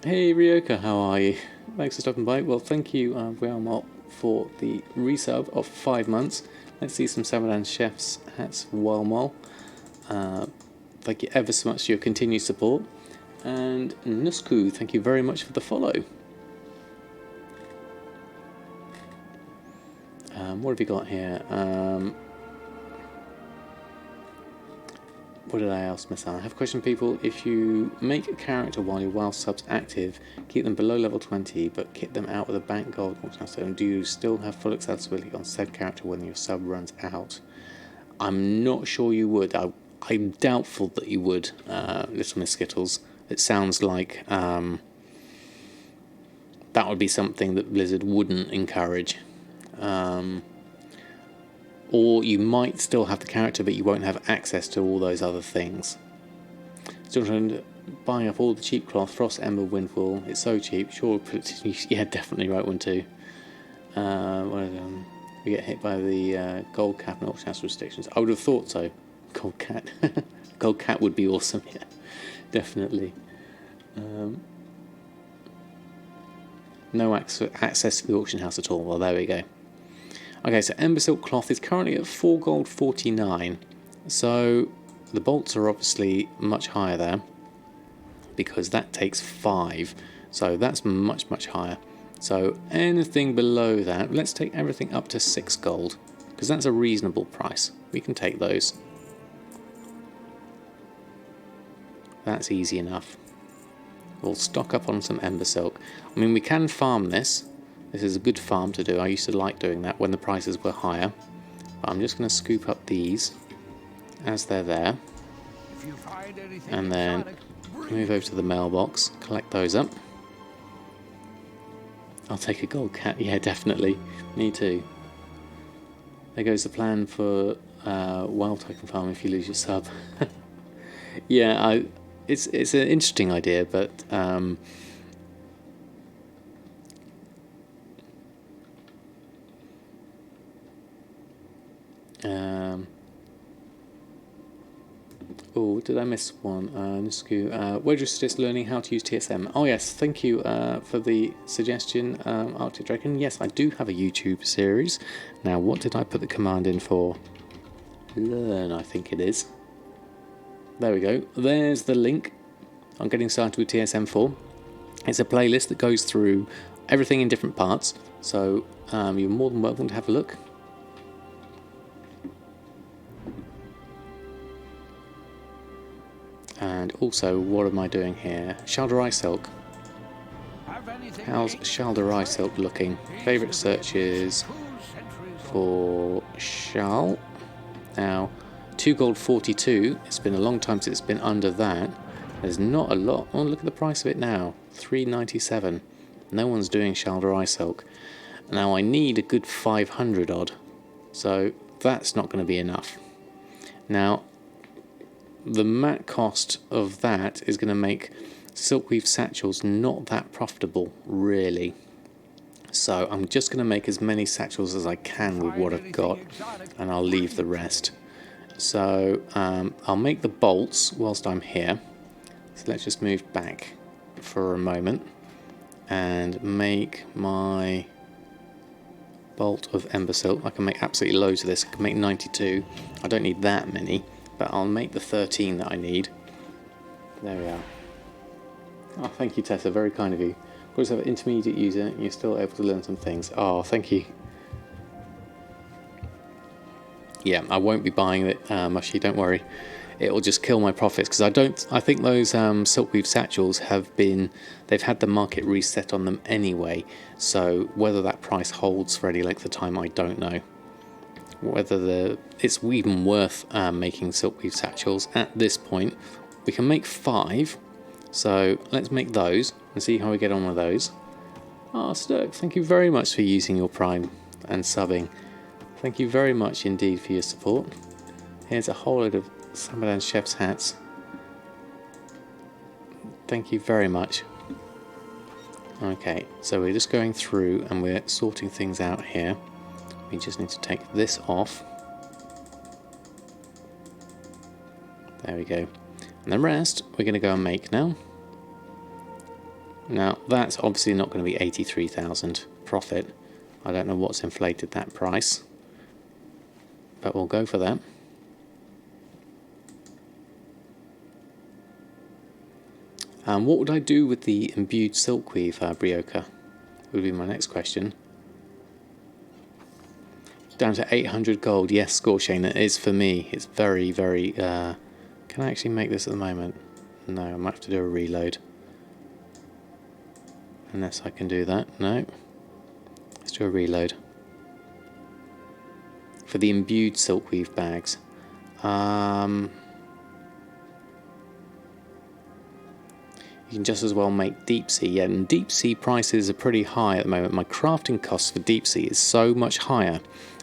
Hey Ryoka, how are you? Thanks for stopping by. Well, thank you, Realmot, for the resub of 5 months. Let's see some Samadan Chef's hats, Walmol. Thank you ever so much for your continued support. And Nusku, thank you very much for the follow. What have you got here? What did I ask myself? I have a question, people. If you make a character while your WoW sub's active, keep them below level 20, but kit them out with a bank gold, do you still have full accessibility on said character when your sub runs out? I'm not sure you would. I'm doubtful that you would, Little Miss Skittles. It sounds like that would be something that Blizzard wouldn't encourage. Or you might still have the character, but you won't have access to all those other things. Still trying to buy up all the cheap cloth, Frost, Ember, Windfall. It's so cheap. Sure, yeah, definitely right one too. We get hit by the gold cap and auction house restrictions. I would have thought so. Gold cat. Gold cat would be awesome. Yeah, definitely. No access to the auction house at all. Well, there we go. Okay, so Ember Silk Cloth is currently at 4 gold 49. So the bolts are obviously much higher there, because that takes 5. So that's much, much higher. So anything below that, let's take everything up to 6 gold, because that's a reasonable price. We can take those. That's easy enough. We'll stock up on some Ember Silk. I mean, we can farm this. This is a good farm to do. I used to like doing that when the prices were higher. But I'm just going to scoop up these as they're there. And then move over to the mailbox, collect those up. I'll take a gold cat. Yeah, definitely. Me too. There goes the plan for wild token farm if you lose your sub. Yeah, it's an interesting idea, but oh, did I miss one? Wedge just learning how to use TSM. Oh yes, thank you for the suggestion, Arctic Dragon. Yes, I do have a YouTube series. Now, what did I put the command in for? Learn, I think it is. There we go. There's the link on getting started with TSM4. It's a playlist that goes through everything in different parts, so you're more than welcome to have a look. And also, what am I doing here? Shalderai Silk. How's Shalderai Silk looking? Favourite searches for Shal. Now, 2 gold 42. It's been a long time since it's been under that. There's not a lot. Oh, look at the price of it now. 397. No one's doing Shalderai Silk. Now, I need a good 500 odd. So, that's not going to be enough. Now, the mat cost of that is going to make Silkweave Satchels not that profitable, really. So I'm just going to make as many satchels as I can with what I've got, and I'll leave the rest. So I'll make the bolts whilst I'm here. So let's just move back for a moment and make my bolt of Ember Silk. I can make absolutely loads of this. I can make 92. I don't need that many, but I'll make the 13 that I need. There we are. Oh, thank you, Tessa. Very kind of you. Of course, have an intermediate user, and you're still able to learn some things. Oh, thank you. Yeah, I won't be buying it, Mushy. Don't worry. It'll just kill my profits because I think those Silkweave Satchels they've had the market reset on them anyway. So whether that price holds for any length of time, I don't know. Whether it's even worth making Silkweave Satchels at this point. We can make 5. So let's make those and see how we get on with those. Ah, Sturk, thank you very much for using your Prime and subbing. Thank you very much indeed for your support. Here's a whole load of Samadan chef's hats. Thank you very much. Okay, so we're just going through and we're sorting things out here. We just need to take this off. There we go. And the rest we're going to go and make now. Now that's obviously not going to be 83,000 profit. I don't know what's inflated that price, but we'll go for that. What would I do with the imbued silkweave, Brioka? Would be my next question. Down to 800 gold. Yes, Scorchane, it is for me. It's very, very... Can I actually make this at the moment? No, I might have to do a reload. Unless I can do that. No. Let's do a reload. For the imbued silkweave bags. You can just as well make deep sea. Yeah, and deep sea prices are pretty high at the moment. My crafting cost for deep sea is so much higher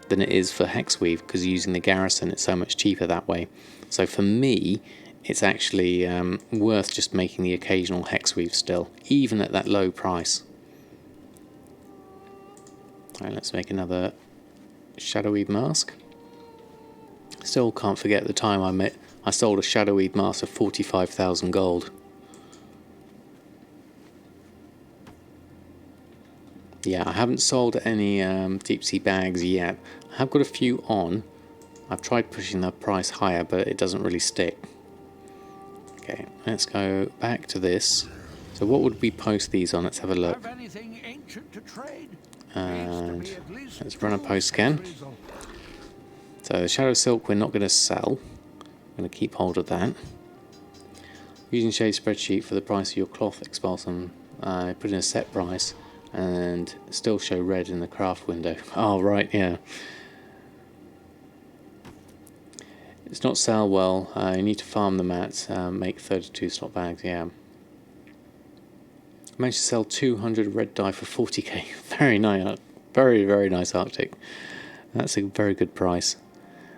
than it is for hexweave because using the garrison it's so much cheaper that way. So for me, it's actually worth just making the occasional hexweave still, even at that low price. Alright, let's make another Shadowweed mask. Still can't forget the time I sold a Shadowweed mask for 45,000 gold. Yeah, I haven't sold any deep sea bags yet. I have got a few on. I've tried pushing the price higher, but it doesn't really stick. Okay, let's go back to this. So what would we post these on? Let's have a look. And let's run a post scan. So the Shadow Silk we're not going to sell. I'm going to keep hold of that. Using Shade Spreadsheet for the price of your cloth expulsum. Put in a set price and still show red in the craft window. Oh, right, yeah. It's not sell well. You need to farm the mats, make 32 slot bags, yeah. I managed to sell 200 red dye for 40k. Very nice, very, very nice Arctic. That's a very good price.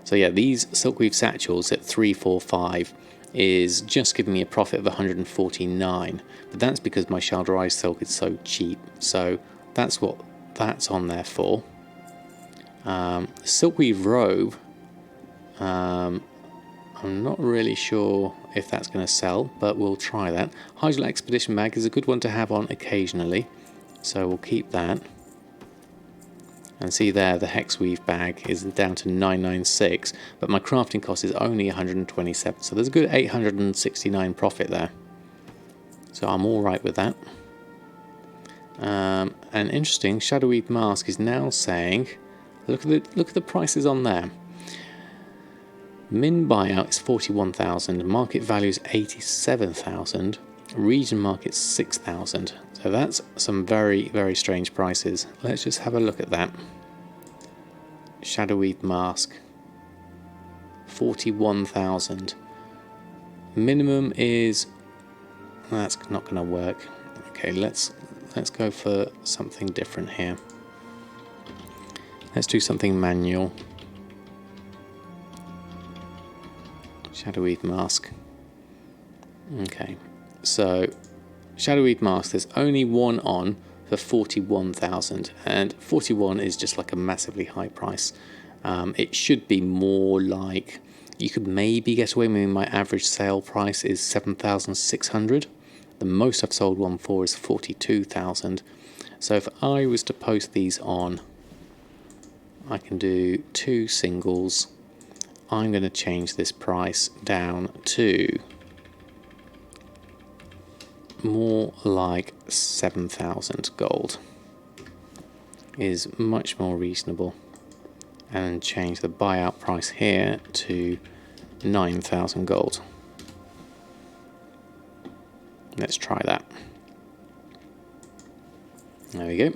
So yeah, these Silkweave Satchels at 345 is just giving me a profit of 149. But that's because my Shalderai Silk is so cheap. So that's what that's on there for. Silkweave Robe, I'm not really sure if that's going to sell, but we'll try that. Hydra Expedition Bag is a good one to have on occasionally, so we'll keep that. And see there, the hex weave bag is down to 996, but my crafting cost is only 127, so there's a good 869 profit there. So I'm all right with that. And interesting, Shadowweave Mask is now saying, look at the prices on there. Min buyout is 41,000, market value is 87,000, region market 6,000. So that's some very, very strange prices. Let's just have a look at that. Shadowweave Mask, 41,000. Minimum is, that's not going to work. Okay, let's go for something different here. Let's do something manual. Shadowweave Mask. Okay, so Shadowweave Mask, there's only one on for 41,000, and 41 is just like a massively high price. It should be more like, you could maybe get away with, my average sale price is 7,600. The most I've sold one for is 42,000. So if I was to post these on, I can do 2 singles. I'm going to change this price down to more like 7,000 gold. Is much more reasonable. And change the buyout price here to 9,000 gold. Let's try that. There we go.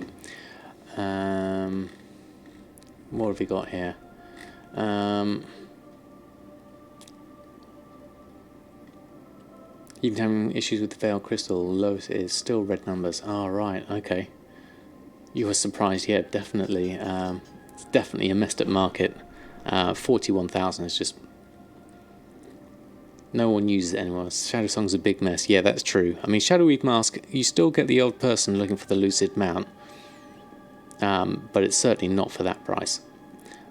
What have we got here? Even having issues with the Veil Crystal, lowest is still red numbers. Ah, right, okay. You were surprised, yeah, definitely. It's definitely a messed up market. 41,000 is just... no one uses it anymore. Shadow Song's a big mess. Yeah, that's true. I mean, Shadowweave Mask, you still get the old person looking for the Lucid mount. But it's certainly not for that price.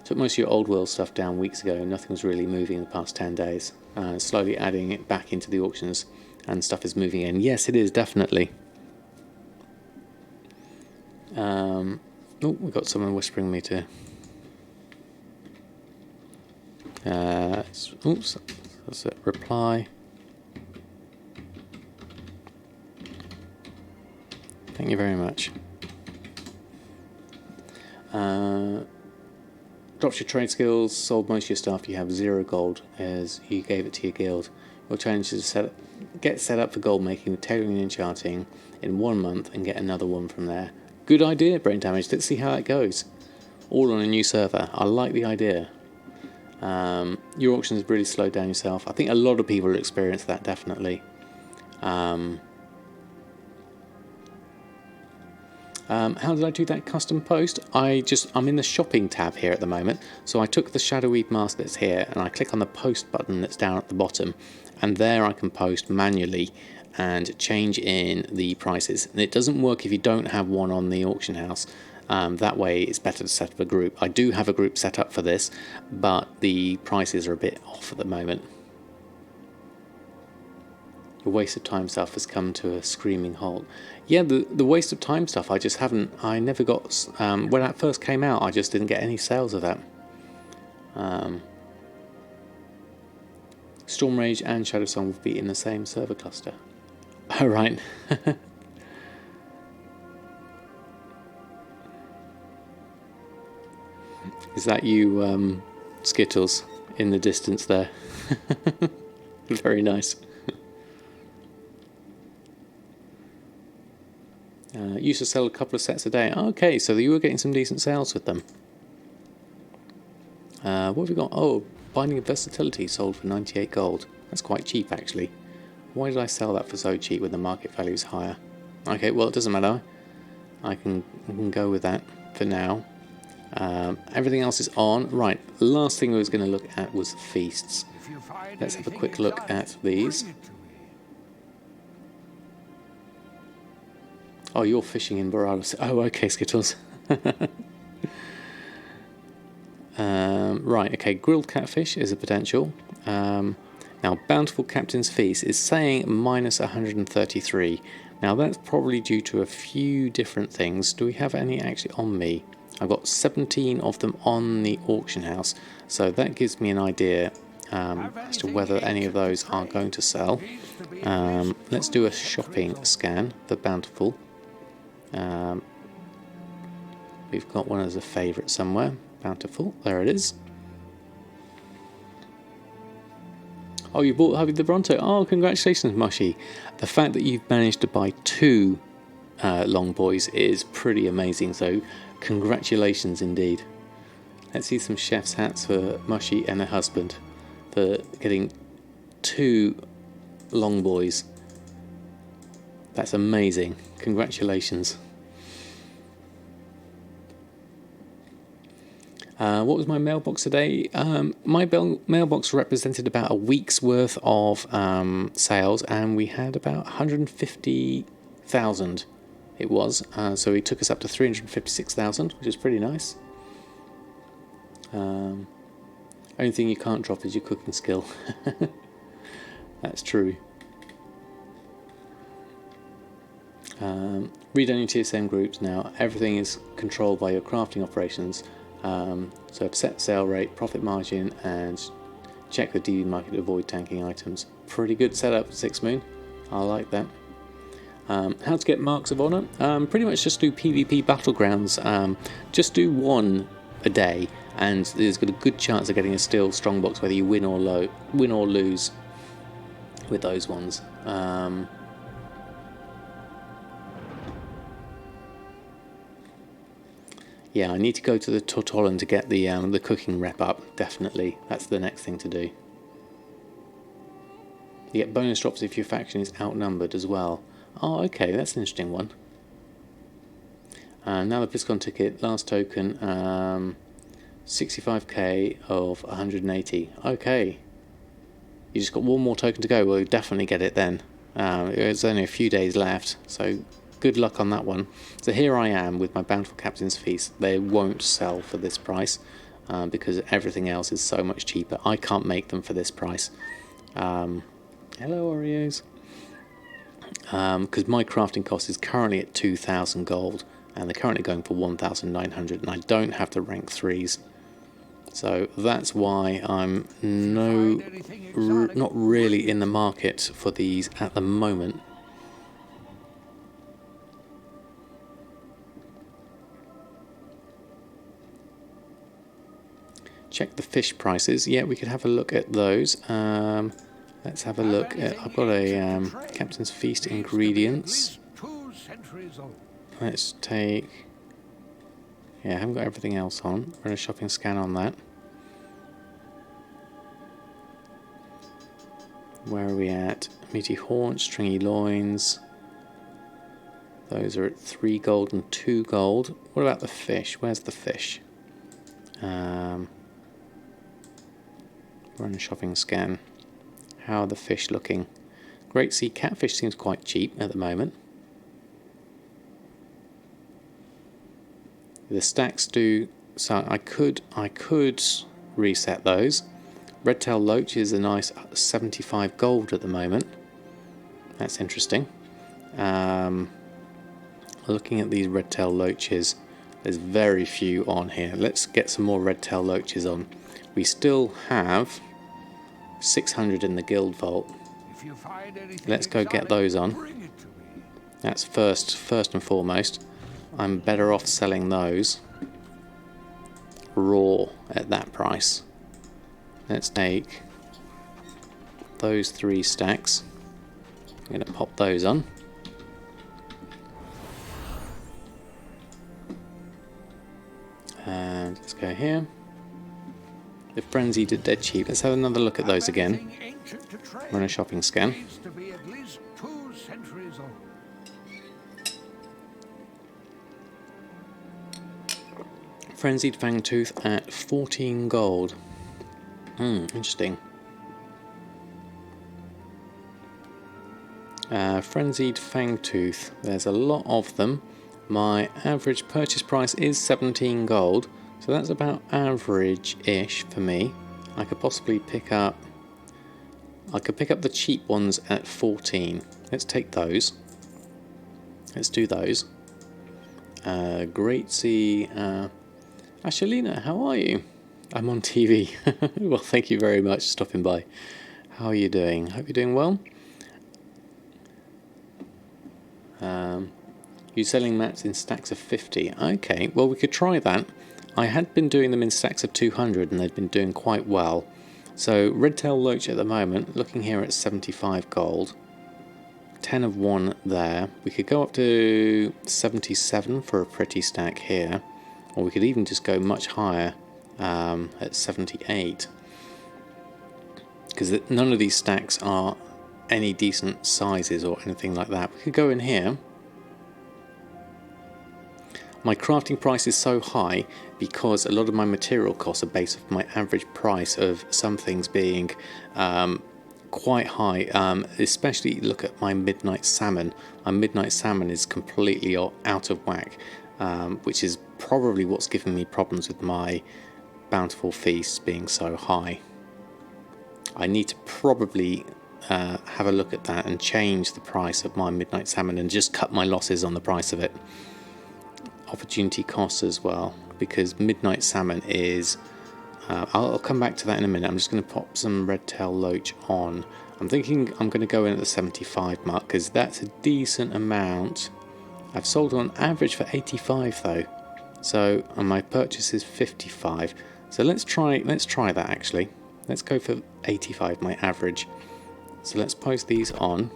Took most of your old world stuff down weeks ago. Nothing was really moving in the past 10 days. Slowly adding it back into the auctions and stuff is moving in. Yes, it is, definitely. Oh, we've got someone whispering me to... oops, that's a reply. Thank you very much. Drops your trade skills, sold most of your stuff, you have 0 gold as you gave it to your guild. Your challenge is to get set up for gold making with tailoring and enchanting in 1 month and get another one from there. Good idea, Brain Damage. Let's see how that goes. All on a new server. I like the idea. Your auction has really slowed down yourself. I think a lot of people will experience that, definitely. How did I do that custom post? I'm in the shopping tab here at the moment. So I took the Shadowweave Mask that's here and I click on the post button that's down at the bottom. And there I can post manually and change in the prices. And it doesn't work if you don't have one on the auction house. That way it's better to set up a group. I do have a group set up for this, but the prices are a bit off at the moment. The waste of time stuff has come to a screaming halt. Yeah, the waste of time stuff, I never got, when that first came out, I just didn't get any sales of that. Storm Rage and Shadow Song will be in the same server cluster. Oh, right. Is that you, Skittles, in the distance there? Very nice. Used to sell a couple of sets a day. Okay, so you were getting some decent sales with them. What have we got? Oh, Binding of Versatility sold for 98 gold. That's quite cheap, actually. Why did I sell that for so cheap when the market value is higher? Okay, well, it doesn't matter. I can go with that for now. Everything else is on. Right, last thing I was going to look at was feasts. Let's have a quick look at these. Oh, you're fishing in Borealis. Oh, okay, Skittles. Right, okay, grilled catfish is a potential. Now, Bountiful Captain's Feast is saying minus 133. Now, that's probably due to a few different things. Do we have any actually on me? I've got 17 of them on the auction house, so that gives me an idea as to whether any of those are going to sell. Let's do a shopping scan for Bountiful. We've got one as a favourite somewhere. Bountiful, there it is. Oh, you bought Hubby the Bronto. Oh, congratulations, Mushy. The fact that you've managed to buy 2 long boys is pretty amazing, so congratulations indeed. Let's see some chef's hats for Mushy and her husband for getting 2 long boys. That's amazing. Congratulations. What was my mailbox today? My mailbox represented about a week's worth of sales, and we had about 150,000 it was. So he took us up to 356,000, which is pretty nice. Only thing you can't drop is your cooking skill. That's true. Read on your TSM groups now. Everything is controlled by your crafting operations. So set sale rate, profit margin, and check the DB market to avoid tanking items. Pretty good setup, 6 Moon. I like that. How to get marks of honor? Pretty much just do PvP battlegrounds. Just do 1 a day, and there's got a good chance of getting a steel strongbox whether you win or lose with those ones. Yeah, I need to go to the Tortolan to get the cooking rep up. Definitely, that's the next thing to do. You get bonus drops if your faction is outnumbered as well. Oh, okay, that's an interesting one. Now the BlizzCon ticket, last token, 65k of 180. Okay, you just got 1 more token to go. We'll definitely get it then. There's only a few days left, so good luck on that one. So here I am with my Bountiful Captain's Feast. They won't sell for this price because everything else is so much cheaper. I can't make them for this price. Hello, Oreos. Because my crafting cost is currently at 2,000 gold, and they're currently going for 1,900, and I don't have to rank 3s. So that's why I'm not really in the market for these at the moment. Check the fish prices. Yeah, we could have a look at those. Let's have a look. I've got a Captain's Feast ingredients. Let's take... Yeah, I haven't got everything else on. Run a shopping scan on that. Where are we at? Meaty haunch, stringy loins. Those are at 3 gold and 2 gold. What about the fish? Where's the fish? Run a shopping scan. How are the fish looking? Great Sea Catfish seems quite cheap at the moment. The stacks do, so I could reset those. Redtail Loach is a nice 75 gold at the moment. That's interesting. Looking at these Redtail Loaches, there's very few on here. Let's get some more Redtail Loaches on. We still have 600 in the guild vault. Let's go get those on. That's first and foremost. I'm better off selling those raw at that price. Let's take those 3 stacks. I'm going to pop those on. And let's go here. The Frenzied are dead cheap. Let's have another look at those again. Run a shopping scan. Frenzied Fangtooth at 14 gold. Interesting. Frenzied Fangtooth. There's a lot of them. My average purchase price is 17 gold, so that's about average-ish for me. I could possibly pick up the cheap ones at 14. Let's take those. Let's do those. Great Sea Ashelina, how are you? I'm on TV. Well, thank you very much for stopping by. How are you doing? Hope you're doing well. You're selling mats in stacks of 50. Okay, well, we could try that. I had been doing them in stacks of 200 and they'd been doing quite well. So, Redtail Loach at the moment, looking here at 75 gold. 10 of 1 there. We could go up to 77 for a pretty stack here. Or we could even just go much higher at 78. Because none of these stacks are any decent sizes or anything like that. We could go in here. My crafting price is so high because a lot of my material costs are based off my average price of some things being quite high, especially look at my Midnight Salmon. My Midnight Salmon is completely out of whack, which is probably what's given me problems with my Bountiful Feasts being so high. I need to probably have a look at that and change the price of my Midnight Salmon and just cut my losses on the price of it. Opportunity costs as well, because Midnight Salmon is I'll come back to that in a minute. I'm just going to pop some Redtail Loach on. I'm thinking I'm going to go in at the 75 mark because that's a decent amount. I've sold on average for 85 though, so and my purchase is 55. So let's try that actually. Let's go for 85, my average. So let's post these on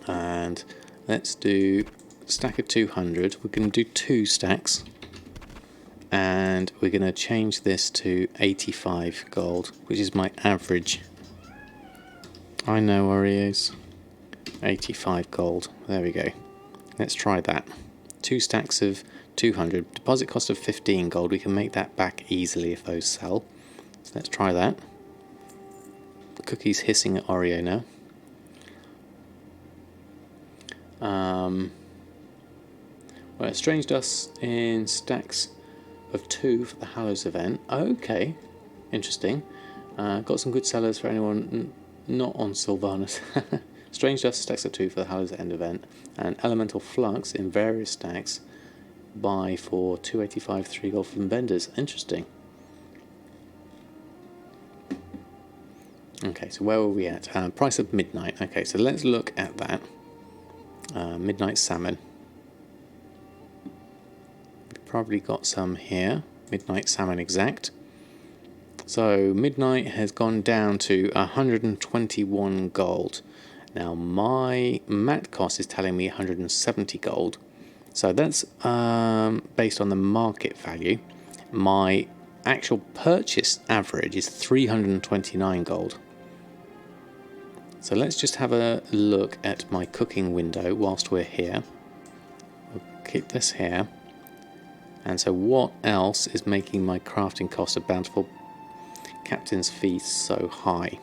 and let's do stack of 200. We're going to do 2 stacks and we're going to change this to 85 gold, which is my average. I know Oreos. 85 gold. There we go. Let's try that. 2 stacks of 200. Deposit cost of 15 gold. We can make that back easily if those sell. So let's try that. The cookie's hissing at Oreo now. Well, Strange Dust in stacks of 2 for the Hallows event. Okay, interesting. Got some good sellers for anyone not on Sylvanas. Strange Dust stacks of 2 for the Hallows end event, and Elemental Flux in various stacks. Buy for 285, 3 gold from vendors. Interesting. Okay, so where were we at? Price of Midnight. Okay, so let's look at that. Midnight Salmon. We've probably got some here. Midnight Salmon exact. So Midnight has gone down to 121 gold. Now my mat cost is telling me 170 gold. So that's based on the market value. My actual purchase average is 329 gold. So let's just have a look at my cooking window whilst we're here. We'll keep this here. And so what else is making my crafting cost of Bountiful Captain's Feast so high?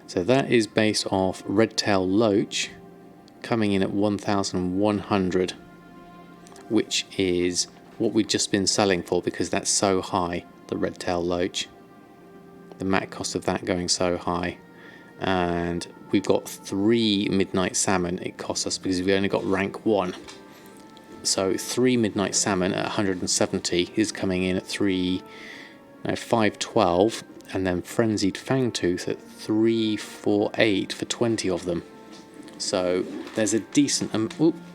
So that is based off Redtail Loach coming in at 1,100, which is what we've just been selling for because that's so high, the Redtail Loach. The mat cost of that going so high. And we've got 3 Midnight Salmon it costs us because we only got rank 1. So 3 Midnight Salmon at 170 is coming in at 512, and then Frenzied Fangtooth at 348 for 20 of them. So there's a decent I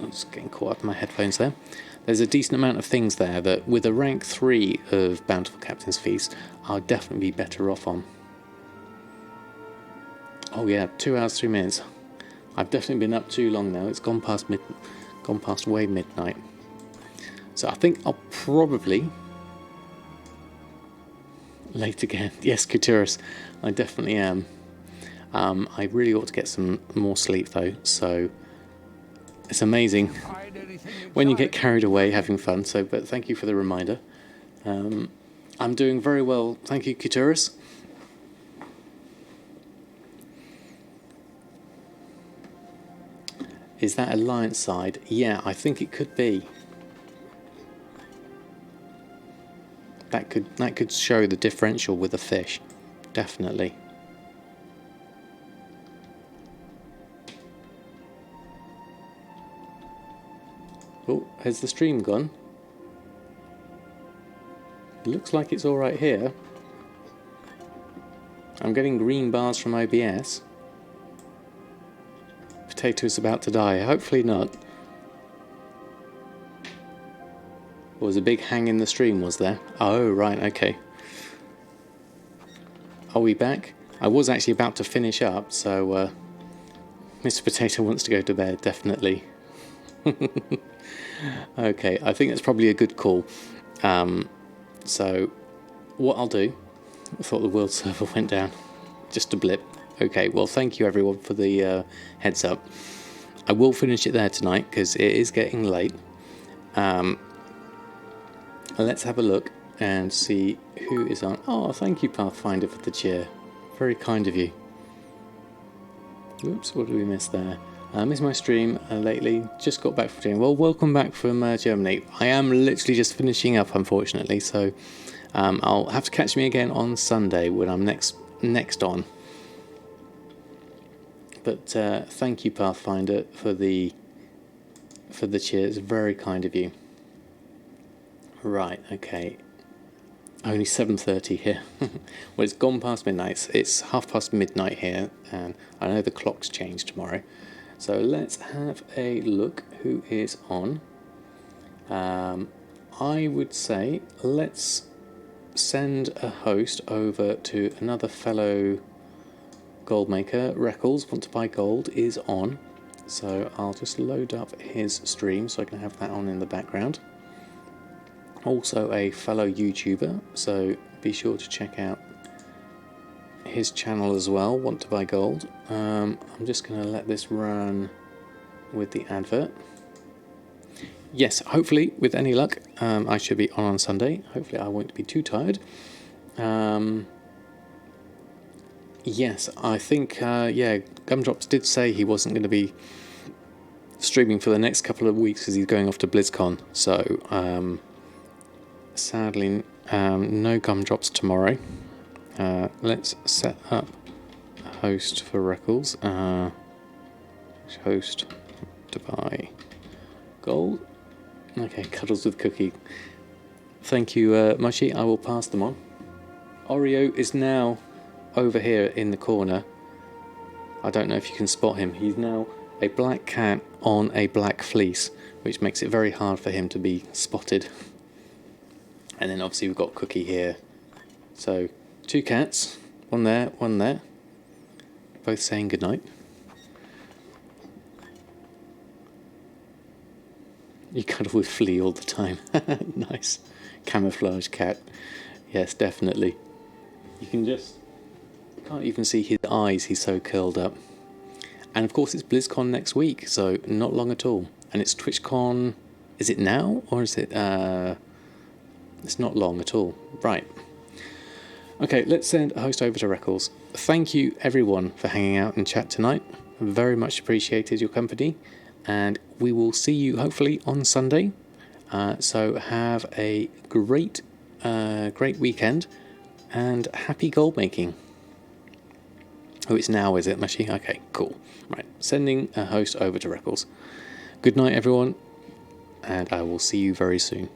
was getting caught up in my headphones there. There's a decent amount of things there that with a rank 3 of Bountiful Captain's Feast I'll definitely be better off on. Oh yeah, 2 hours 3 minutes. I've definitely been up too long now. It's gone past way midnight. So I think I'll probably late again. Yes, Couturus, I definitely am. I really ought to get some more sleep though. So it's amazing when you get carried away having fun. So, but thank you for the reminder. I'm doing very well. Thank you, Couturus. Is that Alliance side? Yeah, I think it could be. That could show the differential with the fish, definitely. Oh, has the stream gone? It looks like it's alright here. I'm getting green bars from OBS. Potato is about to die. Hopefully not. There was a big hang in the stream, was there? Oh, right, okay. Are we back? I was actually about to finish up, so Mr. Potato wants to go to bed, definitely. Okay, I think that's probably a good call. So, what I'll do... I thought the world server went down. Just a blip. Okay, well, thank you everyone for the heads up. I will finish it there tonight, because it is getting late. Let's have a look and see who is on. Oh, thank you, Pathfinder, for the cheer. Very kind of you. Whoops, what did we miss there? I missed my stream lately. Just got back from Germany. Well, welcome back from Germany. I am literally just finishing up, unfortunately, so I'll have to catch me again on Sunday when I'm next on. But thank you, Pathfinder, for the cheer. It's very kind of you. Right, okay. Only 7:30 here. Well, it's gone past midnight. It's midnight here, and I know the clock's changed tomorrow. So let's have a look who is on. I would say let's send a host over to another fellow gold maker. Reckles, Want to Buy Gold, is on. So I'll just load up his stream so I can have that on in the background. Also a fellow YouTuber, so be sure to check out his channel as well, Want to Buy Gold. I'm just going to let this run with the advert. Yes, hopefully, with any luck, I should be on Sunday. Hopefully I won't be too tired. Yes, I think, yeah, Gumdrops did say he wasn't going to be streaming for the next couple of weeks because he's going off to BlizzCon, so... sadly, no Gumdrops tomorrow. Let's set up a host for Reckles. Host to buy gold. Okay, Cuddles with Cookie. Thank you, Mushy. I will pass them on. Oreo is now over here in the corner. I don't know if you can spot him. He's now a black cat on a black fleece, which makes it very hard for him to be spotted. And then obviously we've got Cookie here. So, two cats. One there, one there. Both saying goodnight. You cuddle with Flea all the time. Nice. Camouflage cat. Yes, definitely. You can just... can't even see his eyes, he's so curled up. And of course it's BlizzCon next week, so not long at all. And it's TwitchCon... is it now? Or is it... it's not long at all. Right. Okay, let's send a host over to Reckles. Thank you, everyone, for hanging out and chat tonight. Very much appreciated your company. And we will see you, hopefully, on Sunday. So have a great weekend. And happy gold making. Oh, it's now, is it, Mushy? Okay, cool. Right, sending a host over to Reckles. Good night, everyone. And I will see you very soon.